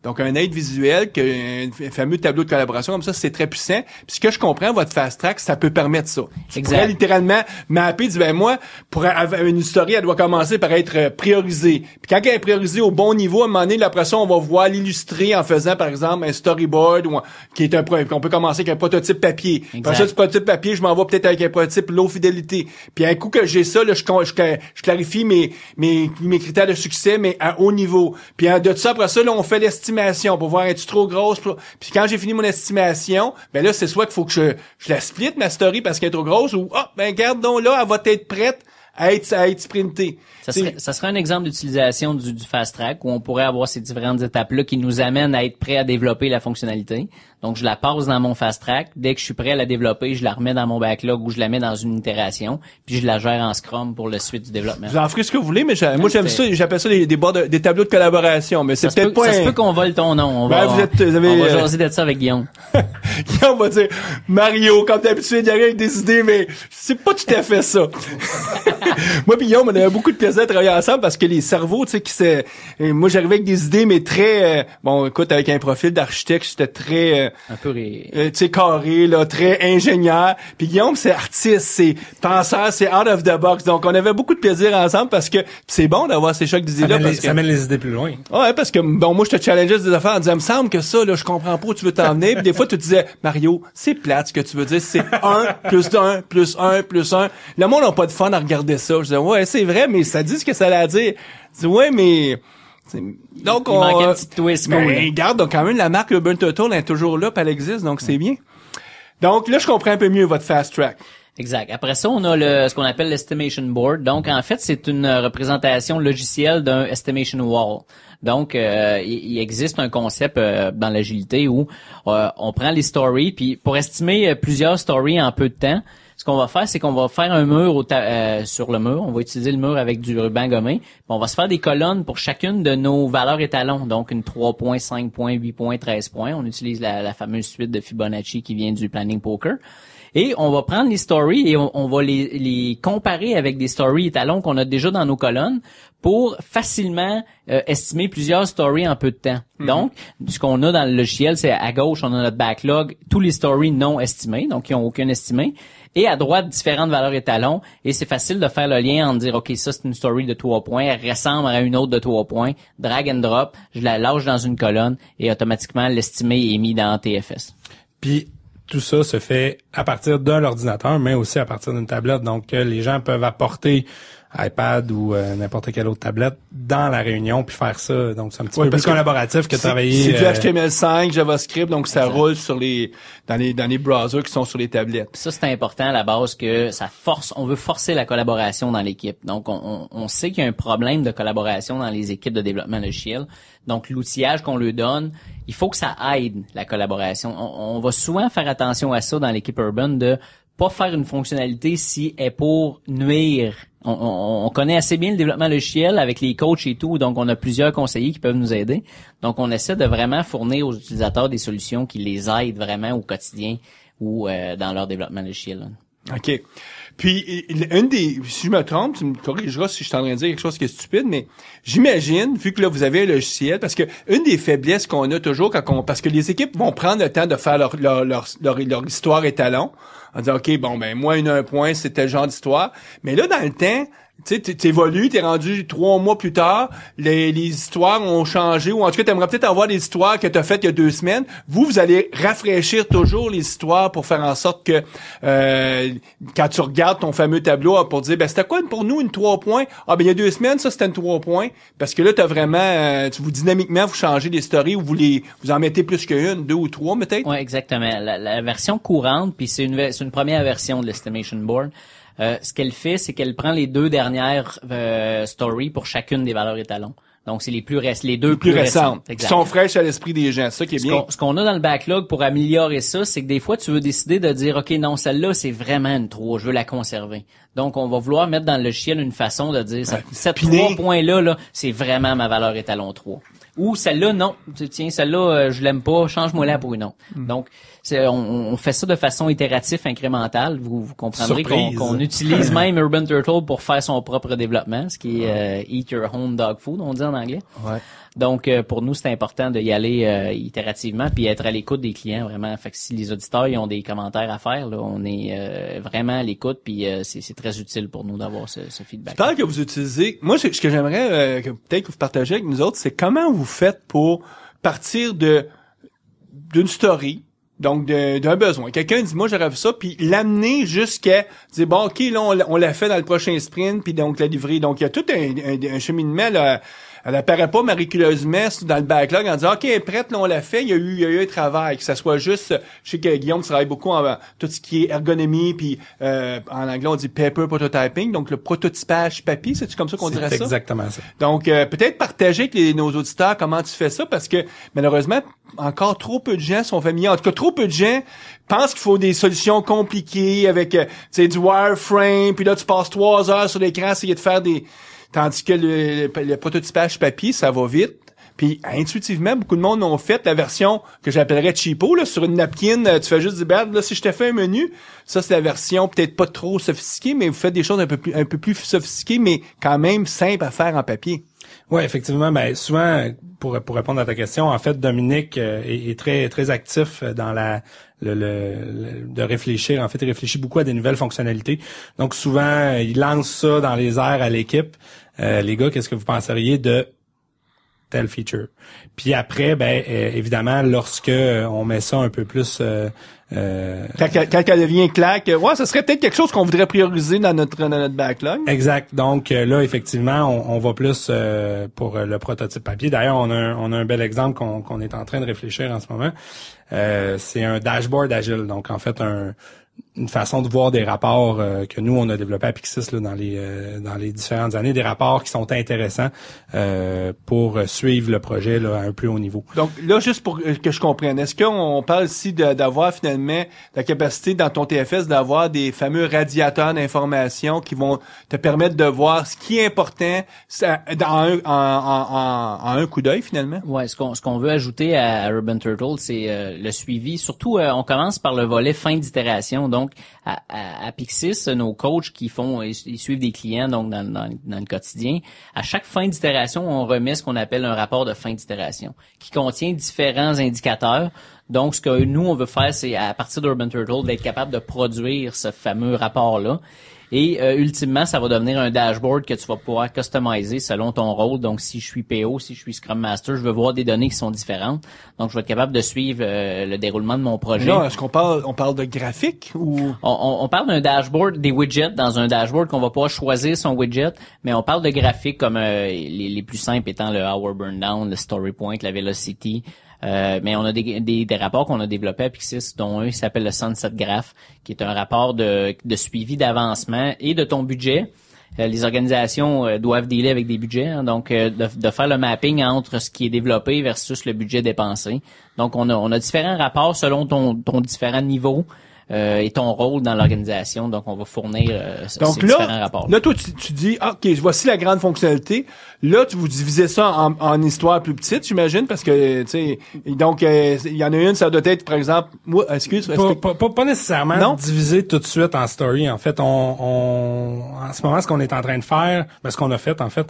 Speaker 2: donc un aide visuel, un fameux tableau de collaboration comme ça, c'est très puissant. Puis ce que je comprends, votre fast track, ça peut permettre ça. Tu pourrais littéralement mapper, dire ben moi, pour une story, elle doit commencer par être priorisée. Puis quand elle est priorisée au bon niveau, à un moment donné, après ça, on va voir l'illustrer en faisant, par exemple, un storyboard qui est qu'on peut commencer avec un prototype papier. Après ça, du prototype papier, je m'en vais peut-être avec un prototype low fidélité. Puis un coup que j'ai ça, là, je clarifie mes critères de succès, mais à haut niveau. Puis de ça, après ça, là, on fait l'estimation estimation pour voir es-tu trop grosse. Puis quand j'ai fini mon estimation, ben là, c'est soit qu'il faut que je la split, ma story, parce qu'elle est trop grosse, ou, ben garde donc là, elle va être prête à être sprintée.
Speaker 4: Ça serait un exemple d'utilisation du fast track où on pourrait avoir ces différentes étapes-là qui nous amènent à être prêts à développer la fonctionnalité. Donc, je la passe dans mon fast track. Dès que je suis prêt à la développer, je la remets dans mon backlog ou je la mets dans une itération. Puis, je la gère en Scrum pour le suite du développement.
Speaker 2: Vous en ferez ce que vous voulez, mais moi, j'aime ça. J'appelle ça des tableaux de collaboration. Mais c'est peut-être pas
Speaker 4: ça se peut qu'on vole ton nom. On
Speaker 2: va
Speaker 4: jaser d'être ça avec Guillaume.
Speaker 2: Guillaume va dire, Mario, comme d'habitude, il arrive avec des idées, mais c'est pas tout à fait ça. Moi pis Guillaume, on avait beaucoup de plaisir à travailler ensemble parce que les cerveaux, tu sais, moi j'arrivais avec des idées, mais très, écoute, avec un profil d'architecte, j'étais très,
Speaker 4: un peu,
Speaker 2: tu sais, carré, là, très ingénieur. Puis Guillaume, c'est artiste, c'est penseur, c'est out of the box. Donc, on avait beaucoup de plaisir ensemble parce que c'est bon d'avoir ces chocs d'idées-là.
Speaker 5: Ça mène les idées plus loin.
Speaker 2: Ouais, parce que, moi, je te challengeais des affaires en disant, me semble que ça, là, je comprends pas où tu veux t'emmener. Puis des fois, tu disais, Mario, c'est plate ce que tu veux dire. C'est 1 plus 1 plus 1 plus 1. Le monde n'a pas de fun à regarder ça. Je disais, ouais, c'est vrai, mais ça dit ce que ça a à dire. Je dis, ouais, mais... Donc,
Speaker 4: il manquait un petit twist.
Speaker 2: Mais regarde, donc quand même, la marque Urban Turtle est toujours là, puis elle existe, donc c'est bien. Donc là, je comprends un peu mieux votre fast track.
Speaker 4: Exact. Après ça, on a ce qu'on appelle l'estimation board. Donc, en fait, c'est une représentation logicielle d'un estimation wall. Donc, il existe un concept dans l'agilité où on prend les stories, puis pour estimer plusieurs stories en peu de temps, ce qu'on va faire, c'est qu'on va faire un mur sur le mur. On va utiliser le mur avec du ruban gommé. Puis on va se faire des colonnes pour chacune de nos valeurs étalons. Donc, une 3 points, 5 points, 8 points, 13 points. On utilise la fameuse suite de Fibonacci qui vient du planning poker. Et on va prendre les stories et on va les comparer avec des stories étalons qu'on a déjà dans nos colonnes pour facilement estimer plusieurs stories en peu de temps. Donc, ce qu'on a dans le logiciel, c'est à gauche, on a notre backlog, tous les stories non estimés, donc qui n'ont aucun estimé. Et à droite, différentes valeurs étalons. Et c'est facile de faire le lien en dire, OK, ça, c'est une story de 3 points. Elle ressemble à une autre de 3 points. Drag and drop. Je la lâche dans une colonne et automatiquement, l'estimé est mis dans TFS.
Speaker 5: Puis, tout ça se fait à partir d'un ordinateur, mais aussi à partir d'une tablette. Donc, les gens peuvent apporter iPad ou n'importe quelle autre tablette dans la réunion puis faire ça. Donc, c'est un petit peu plus collaboratif que travailler.
Speaker 2: C'est du HTML5, JavaScript, donc ça roule dans les browsers qui sont sur les tablettes.
Speaker 4: Ça, c'est important à la base que on veut forcer la collaboration dans l'équipe. Donc, on sait qu'il y a un problème de collaboration dans les équipes de développement logiciel. Donc, l'outillage qu'on leur donne, il faut que ça aide la collaboration. On va souvent faire attention à ça dans l'équipe Urban de pas faire une fonctionnalité si elle est pour nuire. On connaît assez bien le développement logiciel avec les coachs et tout, donc on a plusieurs conseillers qui peuvent nous aider. Donc, on essaie de vraiment fournir aux utilisateurs des solutions qui les aident vraiment au quotidien ou dans leur développement logiciel.
Speaker 2: OK. Puis, si je me trompe, tu me corrigeras si je suis en train de dire quelque chose qui est stupide, mais j'imagine, vu que là, vous avez un logiciel, parce que une des faiblesses qu'on a toujours parce que les équipes vont prendre le temps de faire leur histoire étalon, en disant, OK, moi, un point, c'est tel genre d'histoire. Mais là, dans le temps, tu sais, t'évolues, t'es rendu 3 mois plus tard, les histoires ont changé, ou en tout cas, t'aimerais peut-être avoir des histoires que t'as faites il y a 2 semaines. Vous allez rafraîchir toujours les histoires pour faire en sorte que quand tu regardes ton fameux tableau pour dire, c'était quoi pour nous une 3 points? Il y a 2 semaines, ça, c'était une 3 points. Parce que là, t'as vraiment, dynamiquement, vous changez les stories ou vous en mettez plus qu'une, 2 ou 3, peut-être?
Speaker 4: Oui, exactement. La version courante, puis c'est une première version de l'estimation board. Ce qu'elle fait, c'est qu'elle prend les 2 dernières stories pour chacune des valeurs étalons. Donc, c'est les deux plus récentes.
Speaker 2: Qui sont fraîches à l'esprit des gens. Ça qui est bien.
Speaker 4: Ce qu'on a dans le backlog pour améliorer ça, c'est que des fois, tu veux décider de dire, OK, non, celle-là, c'est vraiment une 3. Je veux la conserver. Donc, on va vouloir mettre dans le logiciel une façon de dire, cette 3 points-là, c'est vraiment ma valeur étalon 3. Ou celle-là, non. Tiens, celle-là, je l'aime pas, change-moi-la pour une autre. Donc, on fait ça de façon itérative, incrémentale. Vous comprendrez qu'on utilise même Urban Turtle pour faire son propre développement, ce qui est Eat Your Own Dog Food, on dit en anglais.
Speaker 2: Ouais.
Speaker 4: Donc, pour nous, c'est important d'y aller itérativement puis être à l'écoute des clients, vraiment. Fait que si les auditeurs ils ont des commentaires à faire, là, on est vraiment à l'écoute puis c'est très utile pour nous d'avoir ce feedback.
Speaker 2: Tant que vous utilisez, moi, ce que j'aimerais que peut-être que vous partagez avec nous autres, c'est comment vous faites pour partir d'une story, donc d'un besoin. Quelqu'un dit, moi, j'aurais vu ça, puis l'amener jusqu'à dire, bon, OK, là, on l'a fait dans le prochain sprint, puis donc la livrer. Donc, il y a tout un cheminement là, Elle apparaît pas miraculeusement dans le backlog en disant, OK, elle est prête, là, on l'a fait, il y a eu un travail, que ça soit juste, je sais que Guillaume travaille beaucoup en tout ce qui est ergonomie, puis en anglais, on dit paper prototyping, donc le prototypage papier, c'est-tu comme ça qu'on dirait ça?
Speaker 5: C'est exactement ça.
Speaker 2: Donc, peut-être partager avec nos auditeurs comment tu fais ça, parce que, malheureusement, encore trop peu de gens sont familiers. En tout cas, trop peu de gens pensent qu'il faut des solutions compliquées avec, tu sais, du wireframe, puis là, tu passes 3 heures sur l'écran à essayer de faire des... Tandis que le prototypage papier, ça va vite. Puis intuitivement, beaucoup de monde ont fait la version que j'appellerais cheapo, là, sur une napkin, tu fais juste dire, ben, là, si je te fais un menu, ça c'est la version peut-être pas trop sophistiquée, mais vous faites des choses un peu plus sophistiquées, mais quand même simples à faire en papier.
Speaker 5: Ouais, effectivement, ben souvent pour répondre à ta question, en fait, Dominique est très très actif dans de réfléchir. En fait, il réfléchit beaucoup à des nouvelles fonctionnalités. Donc souvent, il lance ça dans les airs à l'équipe. Les gars, qu'est-ce que vous penseriez de telle feature? Puis après, ben évidemment, lorsque on met ça un peu plus
Speaker 2: quand elle devient claque, ouais, ça serait peut-être quelque chose qu'on voudrait prioriser dans notre backlog.
Speaker 5: Exact. Donc là, effectivement, on va plus pour le prototype papier. D'ailleurs, on a un bel exemple qu'on est en train de réfléchir en ce moment. C'est un dashboard agile. Donc en fait, une façon de voir des rapports que nous on a développé à Pixis là, dans les différentes années, des rapports qui sont intéressants pour suivre le projet là, à un plus haut niveau.
Speaker 2: Donc là, juste pour que je comprenne, est-ce qu'on parle ici d'avoir finalement la capacité dans ton TFS d'avoir des fameux radiateurs d'information qui vont te permettre de voir ce qui est important en un coup d'œil finalement?
Speaker 4: Ouais, ce qu'on veut ajouter à Urban Turtle, c'est le suivi. Surtout, on commence par le volet fin d'itération. Donc, à Pixis, nos coachs ils suivent des clients donc dans le quotidien. À chaque fin d'itération, on remet ce qu'on appelle un rapport de fin d'itération qui contient différents indicateurs. Donc, ce que nous, on veut faire, c'est à partir d'Urban Turtle d'être capable de produire ce fameux rapport-là. Et ultimement, ça va devenir un dashboard que tu vas pouvoir customiser selon ton rôle. Donc, si je suis PO, si je suis Scrum Master, je veux voir des données qui sont différentes. Donc, je vais être capable de suivre le déroulement de mon projet.
Speaker 2: Là, est-ce qu'on parle de graphique ou
Speaker 4: on parle d'un dashboard, des widgets dans un dashboard qu'on va pouvoir choisir son widget, mais on parle de graphiques comme les plus simples étant le hour burn down, le story point, la velocity. Mais on a des rapports qu'on a développés à Pixis, dont un qui s'appelle le Sunset Graph, qui est un rapport de suivi d'avancement et de ton budget. Les organisations doivent dealer avec des budgets, hein, donc de faire le mapping entre ce qui est développé versus le budget dépensé. Donc on a différents rapports selon ton différent niveau. Et ton rôle dans l'organisation. Donc, on va fournir ces différents rapports.
Speaker 2: Là, toi, tu dis, OK, voici la grande fonctionnalité. Là, vous divisez ça en histoires plus petites, j'imagine, parce que, tu sais, donc, il y en a une, ça doit être, par exemple, moi,
Speaker 5: Pas nécessairement
Speaker 2: non?
Speaker 5: diviser tout de suite en story. En fait, en ce moment, ce qu'on est en train de faire, ce qu'on a fait, en fait,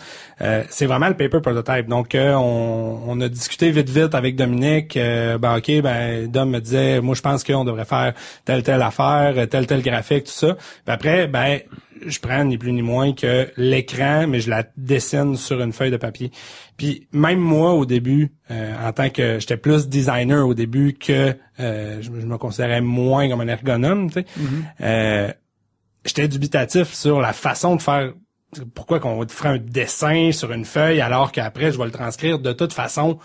Speaker 5: c'est vraiment le paper prototype. Donc, on a discuté vite avec Dominique. Dom me disait, moi, je pense qu'on devrait faire telle affaire, tel graphique, tout ça. Puis après, je prends ni plus ni moins que l'écran, mais je la dessine sur une feuille de papier. Puis même moi, au début, en tant que j'étais plus designer au début que je me considérais moins comme un ergonome, tu sais. J'étais dubitatif sur la façon de faire. Pourquoi qu'on ferait un dessin sur une feuille alors qu'après je vais le transcrire de toute façon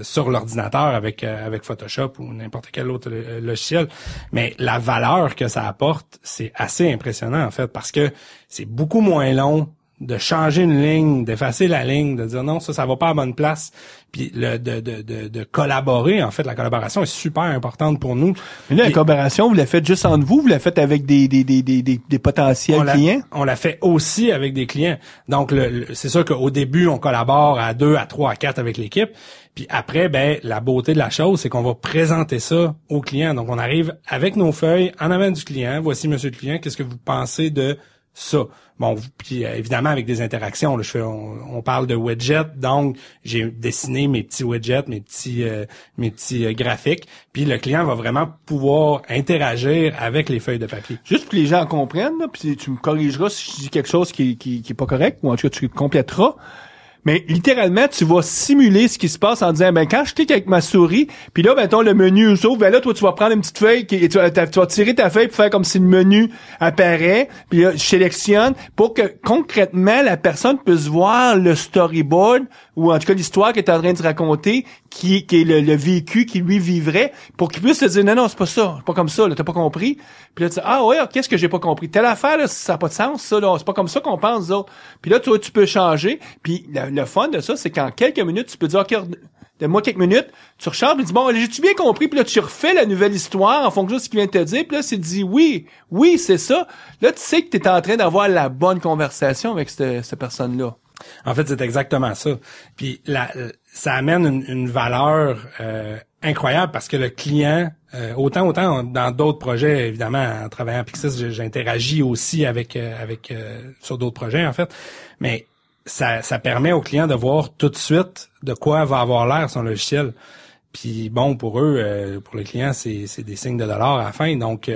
Speaker 5: sur l'ordinateur avec Photoshop ou n'importe quel autre logiciel. Mais la valeur que ça apporte, c'est assez impressionnant en fait, parce que c'est beaucoup moins long de changer une ligne, d'effacer la ligne, de dire non, ça va pas à la bonne place. Puis de collaborer, en fait, la collaboration est super importante pour nous.
Speaker 2: Mais là, la collaboration, vous la faites juste entre vous l'a faites avec des potentiels clients?
Speaker 5: On l'a fait aussi avec des clients. Donc, c'est sûr qu'au début, on collabore à 2, à 3, à 4 avec l'équipe. Puis après, la beauté de la chose, c'est qu'on va présenter ça aux clients. Donc, on arrive avec nos feuilles en avant du client. Voici, monsieur le client, qu'est-ce que vous pensez de ça? Bon, puis évidemment avec des interactions, là, on parle de widgets, donc j'ai dessiné mes petits widgets, mes petits graphiques, puis le client va vraiment pouvoir interagir avec les feuilles de papier.
Speaker 2: Juste pour que les gens comprennent, là, puis tu me corrigeras si je dis quelque chose qui est pas correct, ou en tout cas tu compléteras. Mais littéralement, tu vas simuler ce qui se passe en disant, ben quand je clique avec ma souris, puis là, mettons, le menu s'ouvre, ben là, toi, tu vas prendre une petite feuille, et tu vas tirer ta feuille pour faire comme si le menu apparaît, puis là, je sélectionne pour que concrètement, la personne puisse voir le storyboard, ou en tout cas l'histoire qu'elle est en train de raconter, qui est le vécu qui lui vivrait, pour qu'il puisse se dire, non, c'est pas ça, c'est pas comme ça, là, t'as pas compris. Puis là, tu dis, ah ouais, qu'est-ce que j'ai pas compris? Telle affaire, là, ça n'a pas de sens, ça, là, c'est pas comme ça qu'on pense, ça. Puis là, toi, tu peux changer, puis le fun de ça, c'est qu'en quelques minutes, tu peux dire, OK, donne-moi quelques minutes, tu rechanges, puis tu dis, bon, j'ai-tu bien compris? Puis là, tu refais la nouvelle histoire en fonction de ce qu'il vient de te dire, puis là, c'est dit, oui, c'est ça. Là, tu sais que tu es en train d'avoir la bonne conversation avec cette personne-là.
Speaker 5: En fait, c'est exactement ça. Puis ça amène une valeur incroyable parce que le client, autant dans d'autres projets, évidemment, en travaillant à Pixis, j'interagis aussi avec sur d'autres projets, en fait, mais ça permet au client de voir tout de suite de quoi va avoir l'air son logiciel. Puis bon, pour eux, pour les clients, c'est des signes de dollars à la fin. Donc,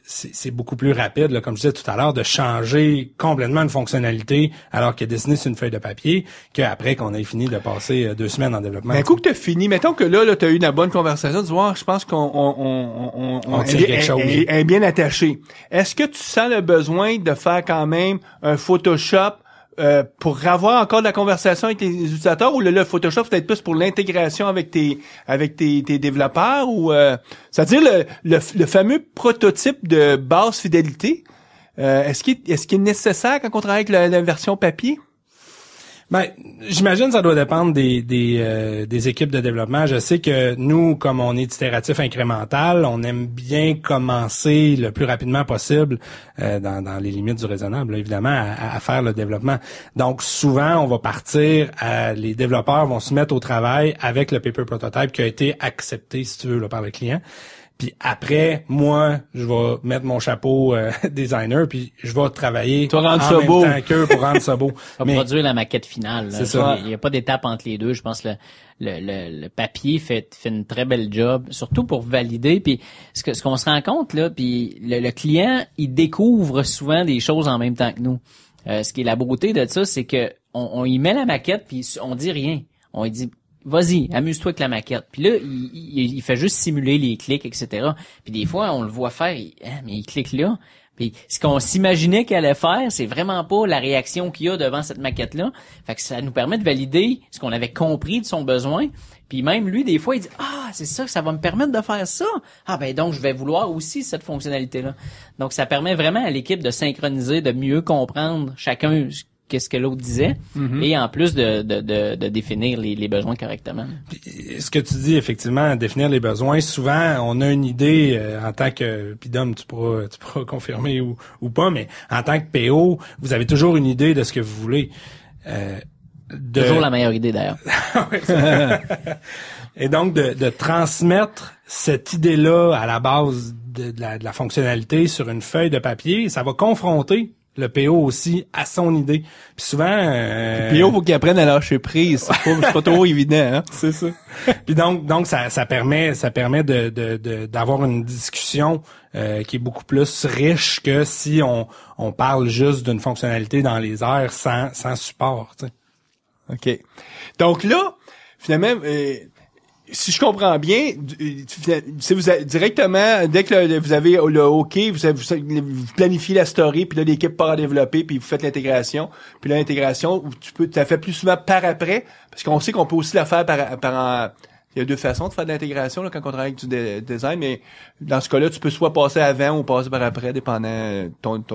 Speaker 5: c'est beaucoup plus rapide, là, comme je disais tout à l'heure, de changer complètement une fonctionnalité alors qu'il est dessiné sur une feuille de papier qu'après qu'on ait fini de passer 2 semaines en développement.
Speaker 2: Mais un coup que t'as fini, mettons que là t'as eu une bonne conversation, tu vois, je pense qu'on
Speaker 5: tire quelque chose.
Speaker 2: Est bien attaché. Est-ce que tu sens le besoin de faire quand même un Photoshop pour avoir encore de la conversation avec les utilisateurs, ou le Photoshop c'est peut-être plus pour l'intégration avec tes développeurs, ou c'est-à-dire le fameux prototype de basse fidélité, est-ce qu'il est nécessaire quand on travaille avec la version papier?
Speaker 5: Ben, j'imagine que ça doit dépendre des équipes de développement. Je sais que nous, comme on est itératif incrémental, on aime bien commencer le plus rapidement possible, dans les limites du raisonnable, là, évidemment, à faire le développement. Donc, souvent, on va partir, les développeurs vont se mettre au travail avec le paper prototype qui a été accepté, si tu veux, là, par le client. Puis après, moi, je vais mettre mon chapeau designer, puis je vais travailler en même temps qu'eux pour rendre ça beau.
Speaker 4: Mais produire la maquette finale.
Speaker 5: C'est ça.
Speaker 4: Il n'y a pas d'étape entre les deux. Je pense que le papier fait une très belle job, surtout pour valider. Puis ce qu'on se rend compte là, puis le client, il découvre souvent des choses en même temps que nous. Ce qui est la beauté de ça, c'est que on y met la maquette, puis on dit rien. On lui dit, vas-y, amuse-toi avec la maquette. Puis là, il fait juste simuler les clics, etc. Puis des fois, on le voit faire, mais il clique là. Puis ce qu'on s'imaginait qu'il allait faire, c'est vraiment pas la réaction qu'il y a devant cette maquette-là. Fait que ça nous permet de valider ce qu'on avait compris de son besoin. Puis même lui, des fois, il dit « Ah, c'est ça, ça va me permettre de faire ça. Ah ben donc, je vais vouloir aussi cette fonctionnalité-là. » Donc, ça permet vraiment à l'équipe de synchroniser, de mieux comprendre chacun qu'est-ce que l'autre disait, et en plus de définir les besoins correctement.
Speaker 5: Puis, ce que tu dis, effectivement, définir les besoins, souvent, on a une idée en tant que, puis Dom, tu pourras confirmer ou pas, mais en tant que PO, vous avez toujours une idée de ce que vous voulez.
Speaker 4: Toujours la meilleure idée, d'ailleurs.
Speaker 5: Et donc, de transmettre cette idée-là à la base de la fonctionnalité sur une feuille de papier, ça va confronter le PO aussi à son idée. Puis souvent...
Speaker 2: Le PO, faut qu'il apprenne à lâcher prise. C'est pas trop évident, hein? C'est ça.
Speaker 5: Puis donc ça permet d'avoir une discussion qui est beaucoup plus riche que si on parle juste d'une fonctionnalité dans les airs sans support, tu sais.
Speaker 2: OK. Donc là, finalement... si je comprends bien, vous directement, dès que vous avez le OK, vous planifiez la story, puis là, l'équipe part à développer, puis vous faites l'intégration. Puis là, l'intégration, tu la fais plus souvent par après, parce qu'on sait qu'on peut aussi la faire par il y a 2 façons de faire de l'intégration là, quand on travaille avec du design, mais dans ce cas-là, tu peux soit passer avant ou passer par après, dépendant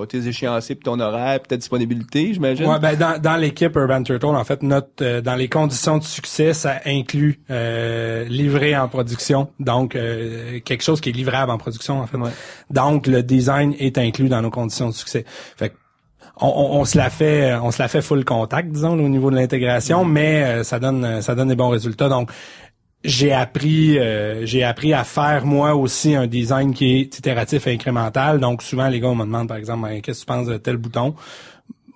Speaker 2: tes échéanciers, puis ton horaire, puis ta disponibilité, j'imagine.
Speaker 5: Ouais, ben dans l'équipe Urban Turtle, en fait, dans les conditions de succès, ça inclut livrer en production, donc quelque chose qui est livrable en production, en fait. Ouais. Donc le design est inclus dans nos conditions de succès. Fait que on se la fait full contact, disons, là, au niveau de l'intégration, mais ça donne des bons résultats. Donc j'ai appris à faire moi aussi un design qui est itératif et incrémental. Donc souvent les gars me demandent par exemple qu'est-ce que tu penses de tel bouton.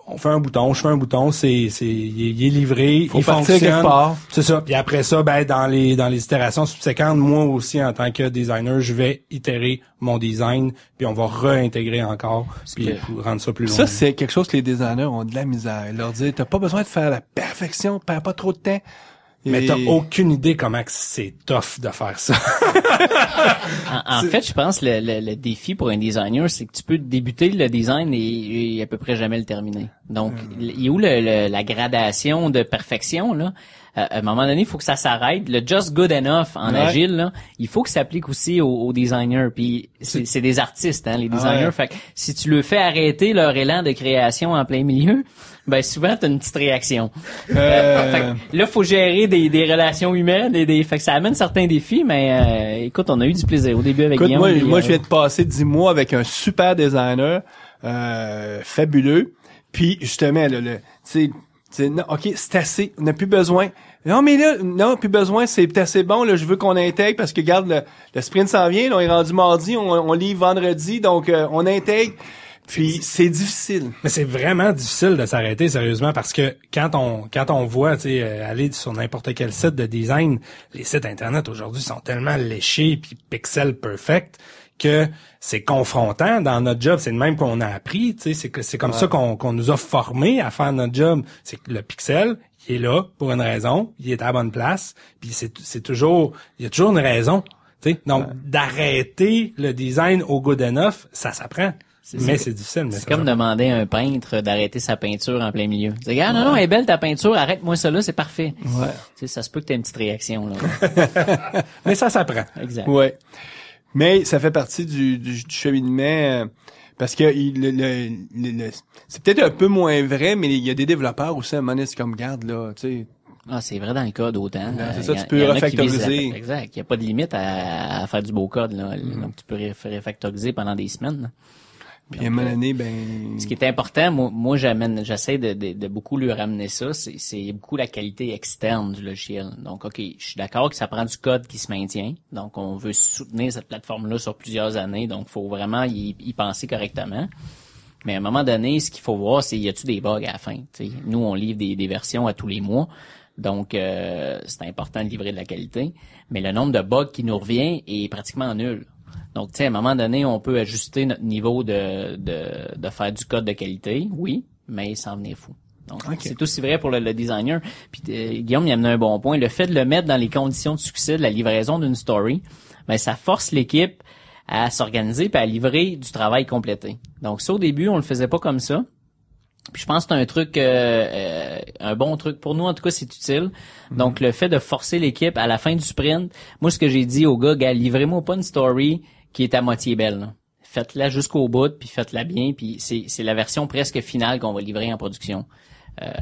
Speaker 5: on fait un bouton, je fais un bouton, il est livré,
Speaker 2: Faut
Speaker 5: il
Speaker 2: partir quelque
Speaker 5: fonctionne.
Speaker 2: part.
Speaker 5: C'est ça. Puis après ça, dans les itérations subséquentes, moi aussi en tant que designer, je vais itérer mon design, puis on va réintégrer encore, puis pour rendre ça plus long.
Speaker 2: Ça, c'est quelque chose que les designers ont de la misère. Leur dire, t'as pas besoin de faire la perfection, perds pas trop de temps.
Speaker 5: Mais t'as aucune idée comment que c'est tough de faire ça.
Speaker 4: En fait, je pense le défi pour un designer, c'est que tu peux débuter le design et à peu près jamais le terminer. Donc, il y a où la gradation de perfection, là? À un moment donné, il faut que ça s'arrête. Le just good enough en agile, là, il faut que ça s'applique aussi aux designers. Puis c'est des artistes, hein, les designers. Fait que si tu le fais arrêter leur élan de création en plein milieu, ben souvent t'as une petite réaction. Fait que là, faut gérer des relations humaines et fait que ça amène certains défis, mais écoute, on a eu du plaisir au début avec Guillaume.
Speaker 2: Moi, je viens de passer 10 mois avec un super designer, fabuleux. Puis justement, non, ok, c'est assez, on n'a plus besoin. Non, mais là, non, plus besoin, c'est assez bon, là, je veux qu'on intègre parce que regarde, le sprint s'en vient, là, on est rendu mardi, on livre vendredi, donc on intègre. Puis c'est difficile.
Speaker 5: Mais c'est vraiment difficile de s'arrêter sérieusement parce que quand on voit, tu sais, aller sur n'importe quel site de design, les sites internet aujourd'hui sont tellement léchés puis pixel perfect que c'est confrontant dans notre job. C'est le même qu'on a appris, tu sais, c'est comme ça qu'on nous a formés à faire notre job. C'est que le pixel, il est là pour une raison, il est à la bonne place, puis c'est toujours, il y a toujours une raison, tu sais. Donc d'arrêter le design au good enough, ça s'apprend. Mais c'est difficile.
Speaker 4: C'est comme demander à un peintre d'arrêter sa peinture en plein milieu. C'est regarde, non, elle est belle ta peinture, arrête-moi ça là, c'est parfait. Ouais. Tu sais, ça se peut que t'aies une petite réaction là.
Speaker 5: Mais ça s'apprend.
Speaker 4: Exact.
Speaker 2: Ouais. Mais ça fait partie du cheminement parce que c'est peut-être un peu moins vrai, mais il y a des développeurs aussi à un moment donné, c'est comme garde là, tu sais.
Speaker 4: Ah, c'est vrai dans le code autant.
Speaker 2: C'est ça, tu peux refactoriser.
Speaker 4: Exact. Il n'y a pas de limite à faire du beau code là. Donc tu peux refactoriser pendant des semaines. Là.
Speaker 2: Puis à un moment donné,
Speaker 4: ce qui est important, moi j'essaie de beaucoup lui ramener ça, c'est beaucoup la qualité externe du logiciel. Donc, ok, je suis d'accord que ça prend du code qui se maintient. Donc, on veut soutenir cette plateforme-là sur plusieurs années. Donc, faut vraiment y penser correctement. Mais à un moment donné, ce qu'il faut voir, c'est y a-tu des bugs à la fin. T'sais, nous, on livre des versions à tous les mois. Donc, c'est important de livrer de la qualité. Mais le nombre de bugs qui nous revient est pratiquement nul. Donc, tu sais, à un moment donné, on peut ajuster notre niveau de faire du code de qualité, oui, mais sans venir fou. Donc, c'est aussi vrai pour le designer. Puis, Guillaume, il a amené un bon point. Le fait de le mettre dans les conditions de succès de la livraison d'une story, ben, ça force l'équipe à s'organiser puis à livrer du travail complété. Donc, ça, au début, on le faisait pas comme ça. Puis je pense que c'est un truc, un bon truc. Pour nous, en tout cas, c'est utile. Donc, le fait de forcer l'équipe à la fin du sprint, moi, ce que j'ai dit aux gars, livrez-moi pas une story qui est à moitié belle. Là. Faites-la jusqu'au bout, puis faites-la bien. Puis c'est la version presque finale qu'on va livrer en production.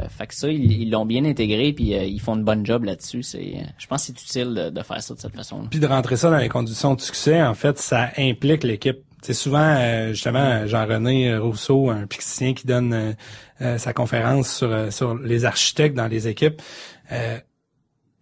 Speaker 4: Fait que ça, ils l'ont bien intégré, puis ils font une bonne job là-dessus. Je pense que c'est utile de faire ça de cette façon-là.
Speaker 5: Puis de rentrer ça dans les conditions de succès, en fait, ça implique l'équipe. C'est souvent, justement, Jean-René Rousseau, un pixicien qui donne sa conférence sur les architectes dans les équipes.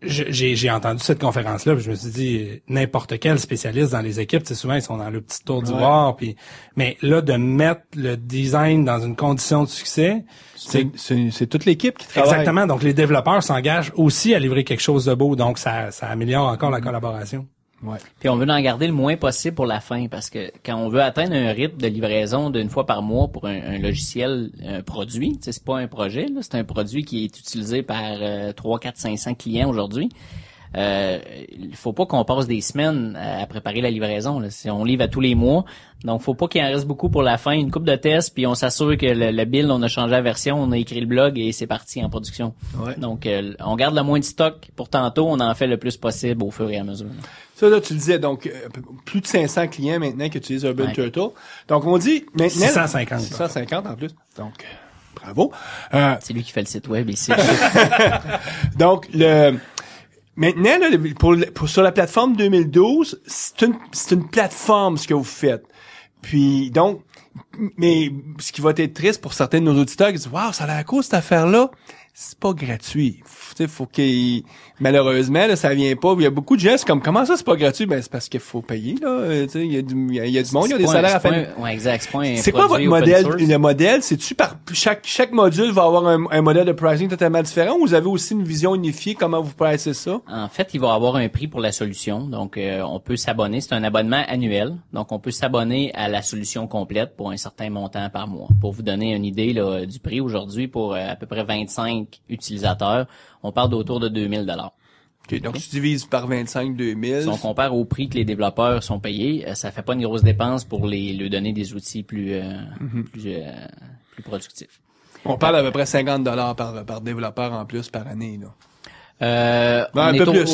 Speaker 5: J'ai entendu cette conférence-là, puis je me suis dit, n'importe quel spécialiste dans les équipes, souvent, ils sont dans le petit tour d'ivoire. Puis, mais là, de mettre le design dans une condition de succès...
Speaker 2: C'est toute l'équipe qui travaille.
Speaker 5: Exactement. Donc, les développeurs s'engagent aussi à livrer quelque chose de beau. Donc, ça améliore encore la collaboration.
Speaker 2: Ouais.
Speaker 4: Puis on veut en garder le moins possible pour la fin parce que quand on veut atteindre un rythme de livraison d'une fois par mois pour un logiciel, un produit, c'est pas un projet, là, c'est un produit qui est utilisé par 3, 4, 500 clients aujourd'hui. Il faut pas qu'on passe des semaines à préparer la livraison. Là. Si on livre à tous les mois, donc faut pas qu'il en reste beaucoup pour la fin. Une couple de tests, puis on s'assure que le build, on a changé la version, on a écrit le blog et c'est parti en production. Ouais. Donc on garde le moins de stock pour tantôt, on en fait le plus possible au fur et à mesure. Là.
Speaker 2: Ça, là, tu le disais, donc, plus de 500 clients maintenant qui utilisent Urban Turtle. Donc, on dit, maintenant...
Speaker 5: 650.
Speaker 2: 650 en plus. Donc, bravo.
Speaker 4: C'est lui qui fait le site web ici.
Speaker 2: Donc, maintenant, là, pour sur la plateforme 2012, c'est une plateforme, ce que vous faites. Puis, donc, mais ce qui va être triste pour certains de nos auditeurs qui disent, waouh, ça a l'air cool, cette affaire-là. c'est pas gratuit. Faut qu'il malheureusement là, ça vient pas. Il y a beaucoup de gens c'est comme comment ça c'est pas gratuit, ben c'est parce qu'il faut payer là. Il y a du monde, il y a des salaires à faire.
Speaker 4: Ouais, exact.
Speaker 2: C'est quoi votre modèle? Le modèle, c'est-tu par chaque module va avoir un modèle de pricing totalement différent ou vous avez aussi une vision unifiée comment vous pricez ça?
Speaker 4: En fait, il va avoir un prix pour la solution. Donc, on peut s'abonner. C'est un abonnement annuel. Donc, on peut s'abonner à la solution complète pour un certain montant par mois. Pour vous donner une idée là, du prix aujourd'hui, pour à peu près 25 utilisateurs, on parle d'autour de 2000 $.
Speaker 2: Okay, donc, tu divises par 25, 2000.
Speaker 4: Si on compare au prix que les développeurs sont payés, ça fait pas une grosse dépense pour leur donner des outils plus productifs.
Speaker 2: On parle à peu près 50 $ par développeur en plus par année, là.
Speaker 4: On est autour de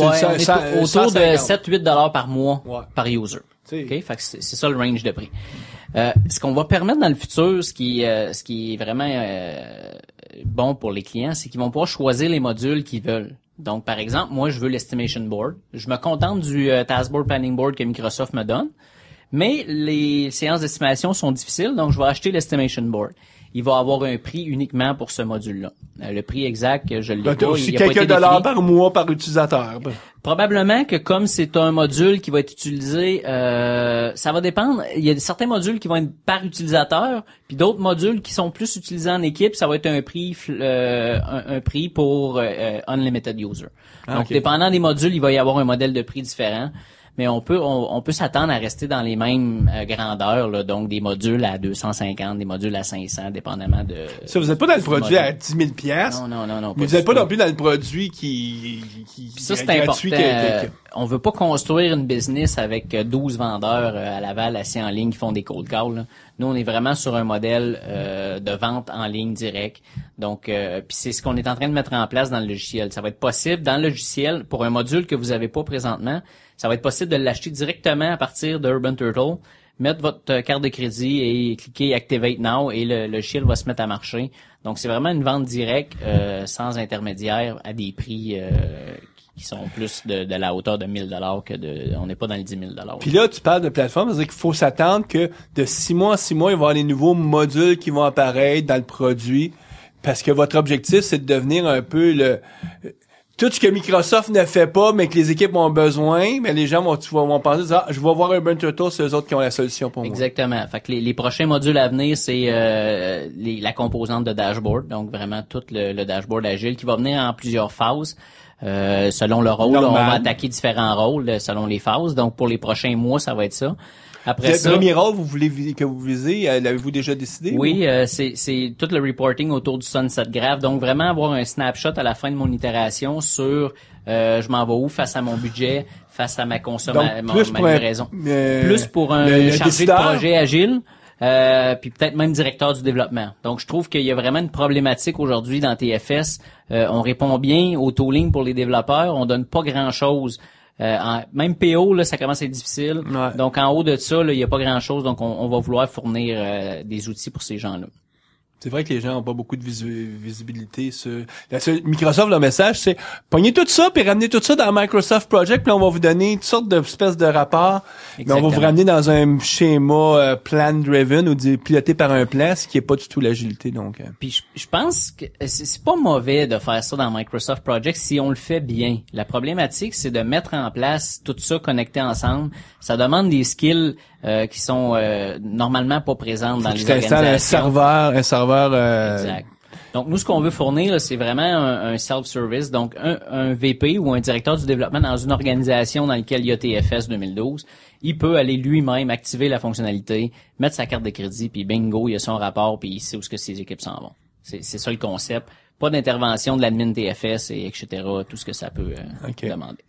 Speaker 4: 7-8 $ par mois par user.
Speaker 2: Okay?
Speaker 4: Fait que c'est ça le range de prix. Ce qu'on va permettre dans le futur, ce qui est vraiment bon pour les clients, c'est qu'ils vont pouvoir choisir les modules qu'ils veulent. Donc, par exemple, moi, je veux l'estimation board. Je me contente du taskboard planning board que Microsoft me donne. Mais les séances d'estimation sont difficiles, donc je vais acheter l'estimation board. Il va avoir un prix uniquement pour ce module-là. Le prix exact, je l'ai pas.
Speaker 2: C'est quelques dollars par mois par utilisateur.
Speaker 4: Probablement que comme c'est un module qui va être utilisé, ça va dépendre. Il y a certains modules qui vont être par utilisateur, puis d'autres modules qui sont plus utilisés en équipe, ça va être un prix pour unlimited user. Donc,
Speaker 2: okay.
Speaker 4: Dépendant des modules, il va y avoir un modèle de prix différent. Mais on peut s'attendre à rester dans les mêmes grandeurs, là, donc des modules à 250, des modules à 500, dépendamment de...
Speaker 2: Ça, vous n'êtes pas dans le produit à 10 000 $?
Speaker 4: Non.
Speaker 2: Vous n'êtes pas non plus dans le produit qui
Speaker 4: ça, c'est important. On veut pas construire une business avec 12 vendeurs à Laval assis en ligne qui font des cold calls, là. Nous, on est vraiment sur un modèle de vente en ligne direct. Donc, puis c'est ce qu'on est en train de mettre en place dans le logiciel. Ça va être possible dans le logiciel, pour un module que vous avez pas présentement, ça va être possible de l'acheter directement à partir de Urban Turtle, mettre votre carte de crédit et cliquer Activate Now et le logiciel va se mettre à marcher. Donc, c'est vraiment une vente directe sans intermédiaire à des prix qui sont plus de la hauteur de 1 000 $ que on n'est pas dans les 10 000 $.
Speaker 2: Puis là, tu parles de plateforme, c'est-à-dire qu'il faut s'attendre que de 6 mois en 6 mois, il va y avoir des nouveaux modules qui vont apparaître dans le produit parce que votre objectif, c'est de devenir un peu tout ce que Microsoft ne fait pas, mais que les équipes ont besoin, mais les gens vont penser, je vais voir Urban Turtle, c'est eux autres qui ont la solution pour moi.
Speaker 4: Exactement. Fait que les prochains modules à venir, c'est la composante de dashboard, donc vraiment tout le dashboard agile qui va venir en plusieurs phases. Selon le rôle, on va attaquer différents rôles selon les phases. Donc pour les prochains mois, ça va être ça. Après
Speaker 2: le premier rôle que vous visez, l'avez-vous déjà décidé?
Speaker 4: Oui, c'est tout le reporting autour du Sunset Graph. Donc vraiment avoir un snapshot à la fin de mon itération sur je m'en vais où face à mon budget, face à ma consommation, ma livraison. Plus pour un chargé de projet agile. Puis peut-être même directeur du développement. Donc, je trouve qu'il y a vraiment une problématique aujourd'hui dans TFS. On répond bien au tooling pour les développeurs. On donne pas grand-chose. Même PO, là, ça commence à être difficile.
Speaker 2: Ouais.
Speaker 4: Donc, en haut de ça, là, il y a pas grand-chose. Donc, on va vouloir fournir des outils pour ces gens-là.
Speaker 2: C'est vrai que les gens ont pas beaucoup de visibilité sur... Microsoft, le message, c'est pognez tout ça puis ramenez tout ça dans Microsoft Project puis on va vous donner toutes sortes d'espèces de rapports. Mais on va vous ramener dans un schéma plan-driven ou piloté par un plan, ce qui est pas du tout l'agilité. Donc.
Speaker 4: Puis je pense que c'est pas mauvais de faire ça dans Microsoft Project si on le fait bien. La problématique, c'est de mettre en place tout ça connecté ensemble. Ça demande des skills qui sont normalement pas présentes dans les organisations.
Speaker 2: Un serveur.
Speaker 4: Exact. Donc nous, ce qu'on veut fournir, là, c'est vraiment un self-service. Donc un VP ou un directeur du développement dans une organisation dans laquelle il y a TFS 2012, il peut aller lui-même activer la fonctionnalité, mettre sa carte de crédit, puis bingo, il a son rapport, puis il sait où est-ce que ses équipes s'en vont. C'est ça le concept. Pas d'intervention de l'admin TFS et etc. Tout ce que ça peut demander.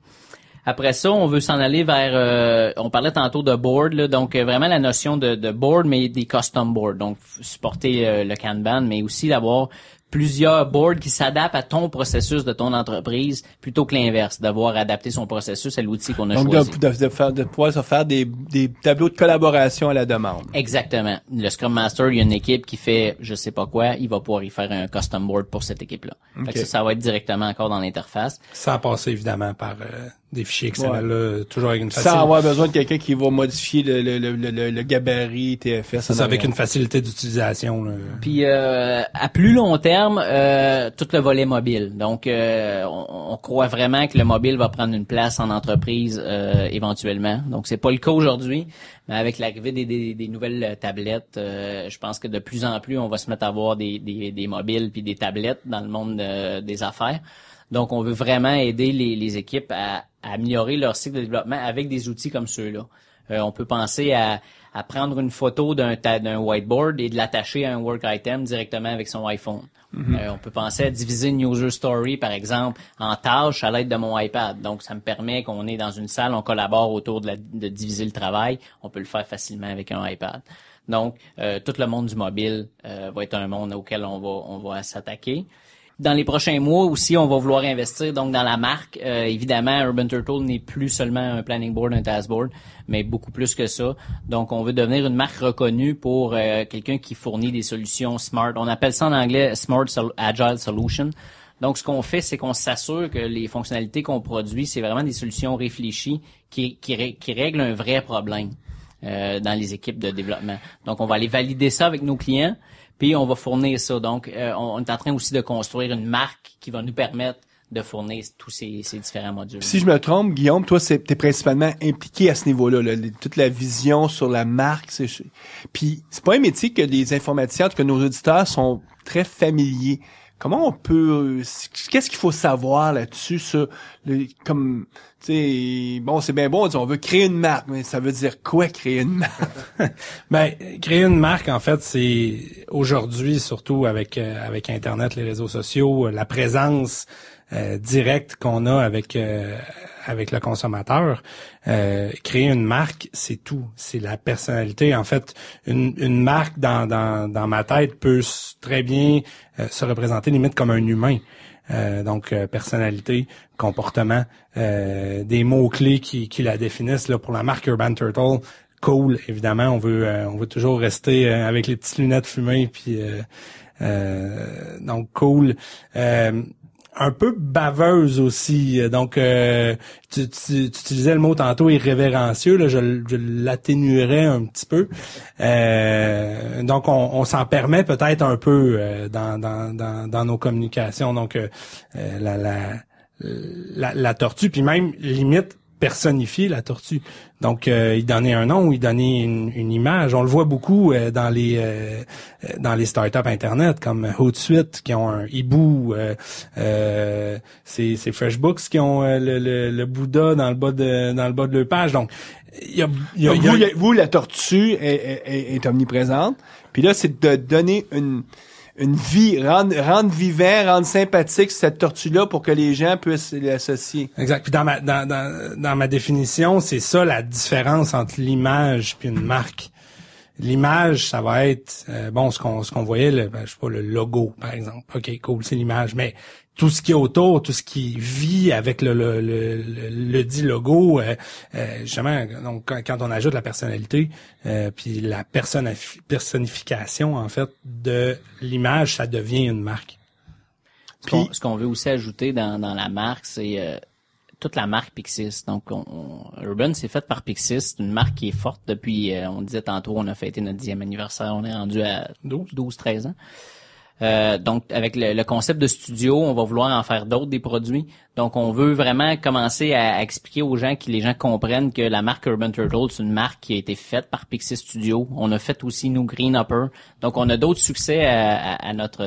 Speaker 4: Après ça, on veut s'en aller vers... on parlait tantôt de board, là, donc vraiment la notion de board, mais des custom boards. Donc, supporter le Kanban, mais aussi d'avoir plusieurs boards qui s'adaptent à ton processus de ton entreprise, plutôt que l'inverse, d'avoir adapté son processus à l'outil qu'on a choisi.
Speaker 2: Donc, de pouvoir se faire des tableaux de collaboration à la demande.
Speaker 4: Exactement. Le Scrum Master, il y a une équipe qui fait je sais pas quoi, il va pouvoir y faire un custom board pour cette équipe-là. Fait que ça va être directement encore dans l'interface.
Speaker 5: Ça a passé évidemment par des fichiers XML là, toujours avec une
Speaker 2: Sans
Speaker 5: facilité.
Speaker 2: avoir besoin de quelqu'un qui va modifier le gabarit TFS.
Speaker 5: C'est ça, avec une facilité d'utilisation. Là.
Speaker 4: Puis à plus long terme, tout le volet mobile. Donc on croit vraiment que le mobile va prendre une place en entreprise éventuellement. Donc c'est pas le cas aujourd'hui, mais avec l'arrivée des nouvelles tablettes, je pense que de plus en plus on va se mettre à avoir des mobiles puis des tablettes dans le monde des affaires. Donc on veut vraiment aider les équipes à améliorer leur cycle de développement avec des outils comme ceux-là. On peut penser à prendre une photo d'un whiteboard et de l'attacher à un work item directement avec son iPhone. On peut penser à diviser une user story, par exemple, en tâches à l'aide de mon iPad. Donc, ça me permet qu'on est dans une salle, on collabore autour de diviser le travail. On peut le faire facilement avec un iPad. Donc, tout le monde du mobile va être un monde auquel on va s'attaquer. Dans les prochains mois aussi, on va vouloir investir donc dans la marque. Évidemment, Urban Turtle n'est plus seulement un planning board, un task board, mais beaucoup plus que ça. Donc, on veut devenir une marque reconnue pour quelqu'un qui fournit des solutions smart. On appelle ça en anglais Smart Agile Solution. Donc, ce qu'on fait, c'est qu'on s'assure que les fonctionnalités qu'on produit, c'est vraiment des solutions réfléchies qui règlent un vrai problème dans les équipes de développement. Donc, on va aller valider ça avec nos clients. Puis on va fournir ça. Donc, on est en train aussi de construire une marque qui va nous permettre de fournir tous ces différents modules.
Speaker 2: Si je me trompe, Guillaume, toi, t'es principalement impliqué à ce niveau-là, là, toute la vision sur la marque. Puis c'est pas un métier que les informaticiens, en tout cas nos auditeurs, sont très familiers. Comment on peut, qu'est-ce qu'il faut savoir là-dessus, ça, comme, tu sais, bon, c'est bien bon, on veut créer une marque, mais ça veut dire quoi, créer une marque?
Speaker 5: Ben, créer une marque, en fait, c'est aujourd'hui, surtout avec Internet, les réseaux sociaux, la présence directe qu'on a avec le consommateur. Créer une marque, c'est tout. C'est la personnalité. En fait, une marque dans ma tête peut très bien se représenter limite comme un humain. Donc personnalité, comportement, des mots-clés qui la définissent. Là, pour la marque Urban Turtle, cool, évidemment, on veut toujours rester avec les petites lunettes fumées, puis donc cool. Un peu baveuse aussi. Donc, tu utilisais le mot tantôt irrévérencieux. Là, je l'atténuerais un petit peu. Donc, on s'en permet peut-être un peu dans nos communications. Donc, la tortue, puis même limite personnifier la tortue. Donc, il donnait un nom, il donnait une image. On le voit beaucoup dans les startups Internet comme Hootsuite qui ont un hibou. C'est FreshBooks qui ont le Bouddha dans le bas de leur page. Donc,
Speaker 2: vous, la tortue est omniprésente. Puis là, c'est de donner une vie, rendre vivant, rendre sympathique cette tortue-là pour que les gens puissent l'associer.
Speaker 5: Exact. Puis dans ma définition, c'est ça la différence entre l'image puis une marque. L'image, ça va être ce qu'on voyait, je sais pas, le logo, par exemple. OK, cool, c'est l'image. Mais tout ce qui est autour, tout ce qui vit avec le dit logo, justement, donc quand on ajoute la personnalité, puis la personnification en fait de l'image, ça devient une marque.
Speaker 4: Puis ce qu'on veut aussi ajouter dans la marque, c'est toute la marque Pixis. Donc Urban, c'est fait par Pixis, c'est une marque qui est forte depuis, on disait tantôt, on a fêté notre 10e anniversaire, on est rendu à 12-13 ans. Donc, avec le concept de studio, on va vouloir en faire d'autres des produits. Donc, on veut vraiment commencer à expliquer aux gens, que les gens comprennent que la marque Urban Turtle, c'est une marque qui a été faite par Pixis Studio. On a fait aussi nous Green Upper. Donc, on a d'autres succès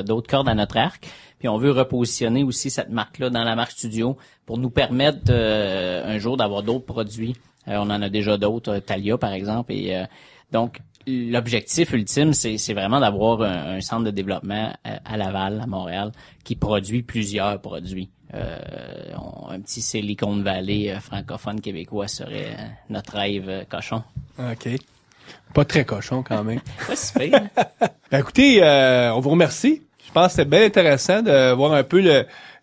Speaker 4: d'autres cordes à notre arc. Puis, on veut repositionner aussi cette marque-là dans la marque Studio pour nous permettre un jour d'avoir d'autres produits. On en a déjà d'autres, Thalia par exemple. Et donc, l'objectif ultime, c'est vraiment d'avoir un centre de développement à Laval, à Montréal, qui produit plusieurs produits. Un petit Silicon Valley francophone québécois serait notre rêve cochon.
Speaker 2: OK. Pas très cochon quand même.
Speaker 4: Pas si pire.
Speaker 2: Ben, écoutez, on vous remercie. Je pense que c'est bien intéressant de voir un peu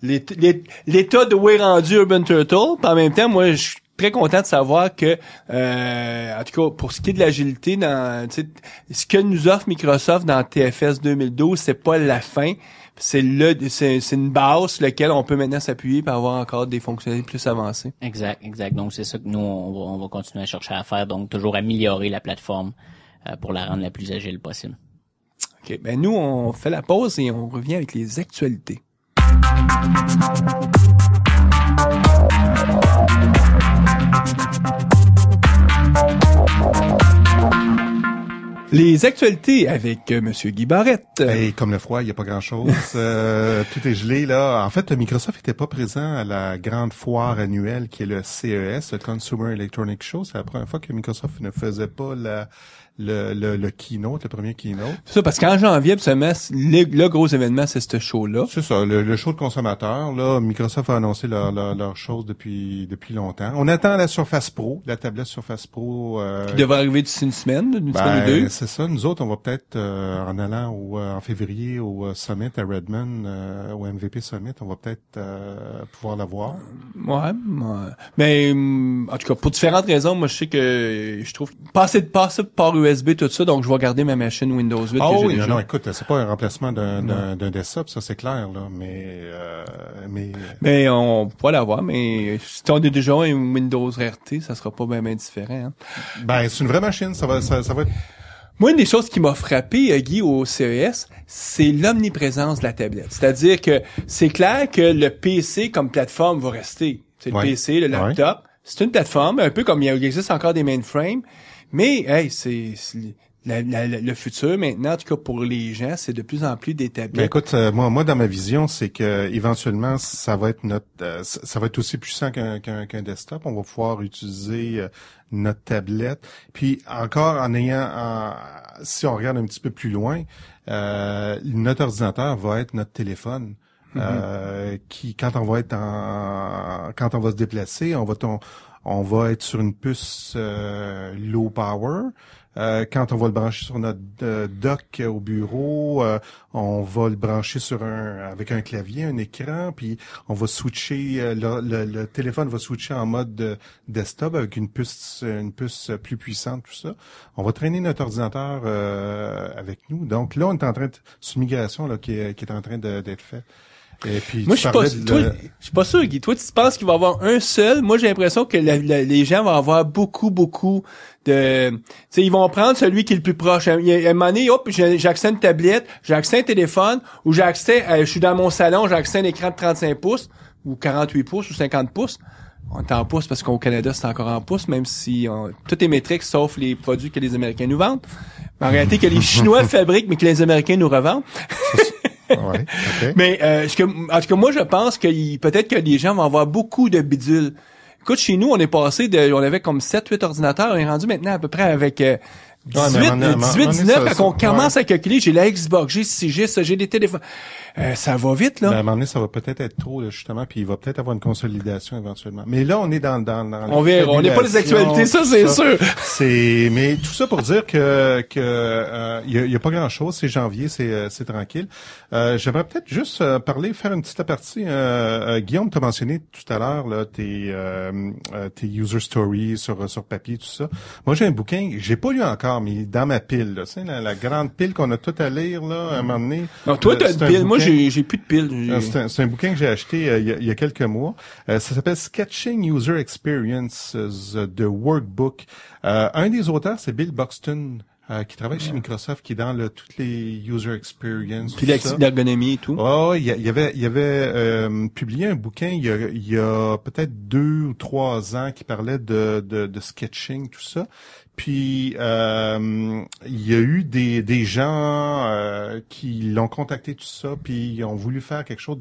Speaker 2: l'état de où est rendu Urban Turtle. Puis en même temps, moi, très content de savoir que, en tout cas, pour ce qui est de l'agilité, ce que nous offre Microsoft dans TFS 2012, c'est pas la fin. C'est une base sur laquelle on peut maintenant s'appuyer pour avoir encore des fonctionnalités plus avancées.
Speaker 4: Exact. Donc, c'est ça que nous, on va continuer à chercher à faire. Donc, toujours améliorer la plateforme pour la rendre la plus agile possible.
Speaker 2: OK. Ben, nous, on fait la pause et on revient avec les actualités. Les actualités avec Monsieur Guy Barrette.
Speaker 3: Et comme le froid, il n'y a pas grand-chose. Tout est gelé, là. En fait, Microsoft n'était pas présent à la grande foire annuelle qui est le CES, le Consumer Electronics Show. C'est la première fois que Microsoft ne faisait pas le keynote, le premier keynote.
Speaker 2: C'est ça, parce qu'en janvier, le gros événement, c'est ce show-là.
Speaker 3: C'est ça, le show de consommateurs. Là, Microsoft a annoncé leur chose depuis longtemps. On attend la Surface Pro, la tablette Surface Pro.
Speaker 2: Qui devrait arriver d'ici une semaine ou deux.
Speaker 3: C'est ça. Nous autres, on va peut-être, en allant en février au Summit à Redmond, au MVP Summit, on va peut-être pouvoir la voir.
Speaker 2: Ouais. Mais en tout cas, pour différentes raisons, moi je sais que je trouve passer par USB tout ça, donc je vais garder ma machine Windows 8.
Speaker 3: Ah oui, non, écoute, c'est pas un remplacement d'un desktop, ça c'est clair là, mais
Speaker 2: on pourra l'avoir, mais si on a déjà un Windows RT, ça sera pas bien différent. Hein.
Speaker 3: Ben c'est une vraie machine, ça va être.
Speaker 2: Moi, une des choses qui m'a frappé, Guy, au CES, c'est l'omniprésence de la tablette. C'est-à-dire que c'est clair que le PC comme plateforme va rester. C'est le PC, le laptop. C'est une plateforme, un peu comme il existe encore des mainframes. Mais, c'est le futur maintenant, en tout cas pour les gens, c'est de plus en plus des tablettes.
Speaker 3: Ben écoute, moi dans ma vision, c'est que éventuellement ça va être aussi puissant qu'un desktop. On va pouvoir utiliser notre tablette. Puis encore si on regarde un petit peu plus loin, notre ordinateur va être notre téléphone. Qui quand on va se déplacer, on va être sur une puce low power. Quand on va le brancher sur notre dock au bureau, on va le brancher avec un clavier, un écran, puis on va switcher, le téléphone va switcher en mode desktop avec une puce plus puissante, tout ça. On va traîner notre ordinateur avec nous. Donc là, on est en train c'est une migration là qui est en train d'être faite. Et puis,
Speaker 2: moi, je suis pas sûr, Guy. Toi, tu penses qu'il va y avoir un seul? Moi, j'ai l'impression que les gens vont avoir beaucoup de, tu sais, ils vont prendre celui qui est le plus proche. À un moment donné, hop, j'ai accès à une tablette, j'ai accès à un téléphone, ou j'ai accès je suis dans mon salon, j'ai accès à un écran de 35 pouces, ou 48 pouces, ou 50 pouces. On est en pouces parce qu'au Canada, c'est encore en pouces, même si tout est métrique, sauf les produits que les Américains nous vendent. Mais en réalité, que les Chinois fabriquent, mais que les Américains nous revendent.
Speaker 3: Ouais, okay.
Speaker 2: Mais en tout cas, moi je pense que peut-être que les gens vont avoir beaucoup de bidules. Écoute, chez nous, on est passé on avait comme 7-8 ordinateurs, on est rendu maintenant à peu près avec 18-19, quand on commence à calculer, j'ai la Xbox, j'ai ci, j'ai ça, j'ai des téléphones. Ça va vite, là.
Speaker 3: Ben, à un moment donné, ça va peut-être être trop, là, justement, puis il va peut-être avoir une consolidation éventuellement. Mais là, on est dans
Speaker 2: on verra, on n'est pas les actualités, ça, c'est sûr.
Speaker 3: Mais tout ça pour dire que y a pas grand-chose, c'est janvier, c'est tranquille. J'aimerais peut-être juste faire une petite aparté. Guillaume t'a mentionné tout à l'heure, là, tes user stories sur papier, tout ça. Moi, j'ai un bouquin, j'ai pas lu encore, mais dans ma pile, là, c'est la grande pile qu'on a tout à lire, là, à un moment doné.
Speaker 2: Non, toi, t'as une pile. Moi, j'ai plus de piles.
Speaker 3: C'est un bouquin que j'ai acheté il y a quelques mois. Ça s'appelle Sketching User Experiences, The Workbook. Un des auteurs, c'est Bill Buxton, qui travaille chez Microsoft, qui est dans toutes les user experience.
Speaker 2: Puis l'ergonomie et tout.
Speaker 3: Oh, il y avait publié un bouquin il y a peut-être 2 ou 3 ans qui parlait de sketching, tout ça. Puis il y a eu des gens qui l'ont contacté, tout ça, puis ils ont voulu faire quelque chose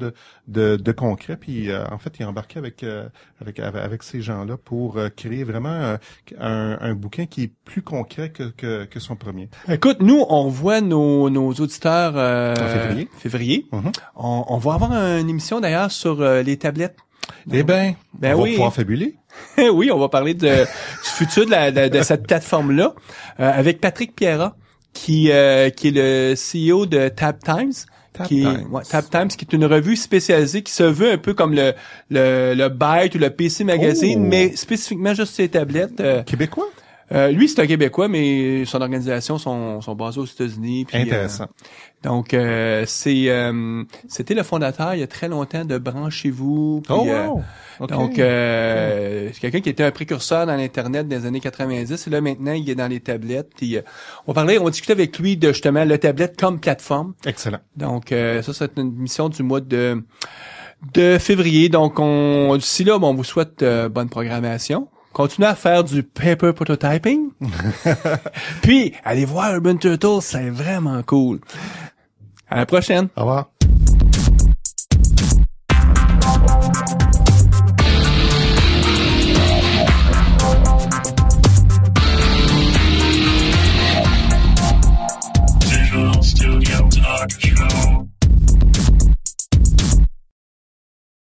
Speaker 3: de concret. Puis en fait, il a embarqué avec ces gens-là pour créer vraiment un bouquin qui est plus concret que son premier.
Speaker 2: Écoute, nous, on voit nos auditeurs
Speaker 3: en février.
Speaker 2: Mm-hmm. On va avoir une émission d'ailleurs sur les tablettes.
Speaker 3: Eh ben on va pouvoir fabuler.
Speaker 2: Oui, on va parler du futur de cette plateforme-là avec Patrick Pierrat, qui est le CEO de Tab Times. Tab Times, qui est une revue spécialisée qui se veut un peu comme le Byte ou le PC Magazine, mais spécifiquement juste ces tablettes.
Speaker 3: Québécois?
Speaker 2: Lui, c'est un Québécois, mais son organisation sont basées aux États-Unis. Puis,
Speaker 3: intéressant.
Speaker 2: Donc, c'était le fondateur il y a très longtemps de Branchez-vous. Puis,
Speaker 3: Okay.
Speaker 2: Donc, c'est quelqu'un qui était un précurseur dans l'Internet des années 90. Et là, maintenant, il est dans les tablettes. Puis, on discutait avec lui de justement le tablette comme plateforme.
Speaker 3: Excellent.
Speaker 2: Donc, ça, c'est une mission du mois de février. Donc, d'ici là, on vous souhaite bonne programmation. Continuez à faire du paper prototyping. Puis, allez voir Urban Turtle, c'est vraiment cool. À la prochaine.
Speaker 3: Au revoir.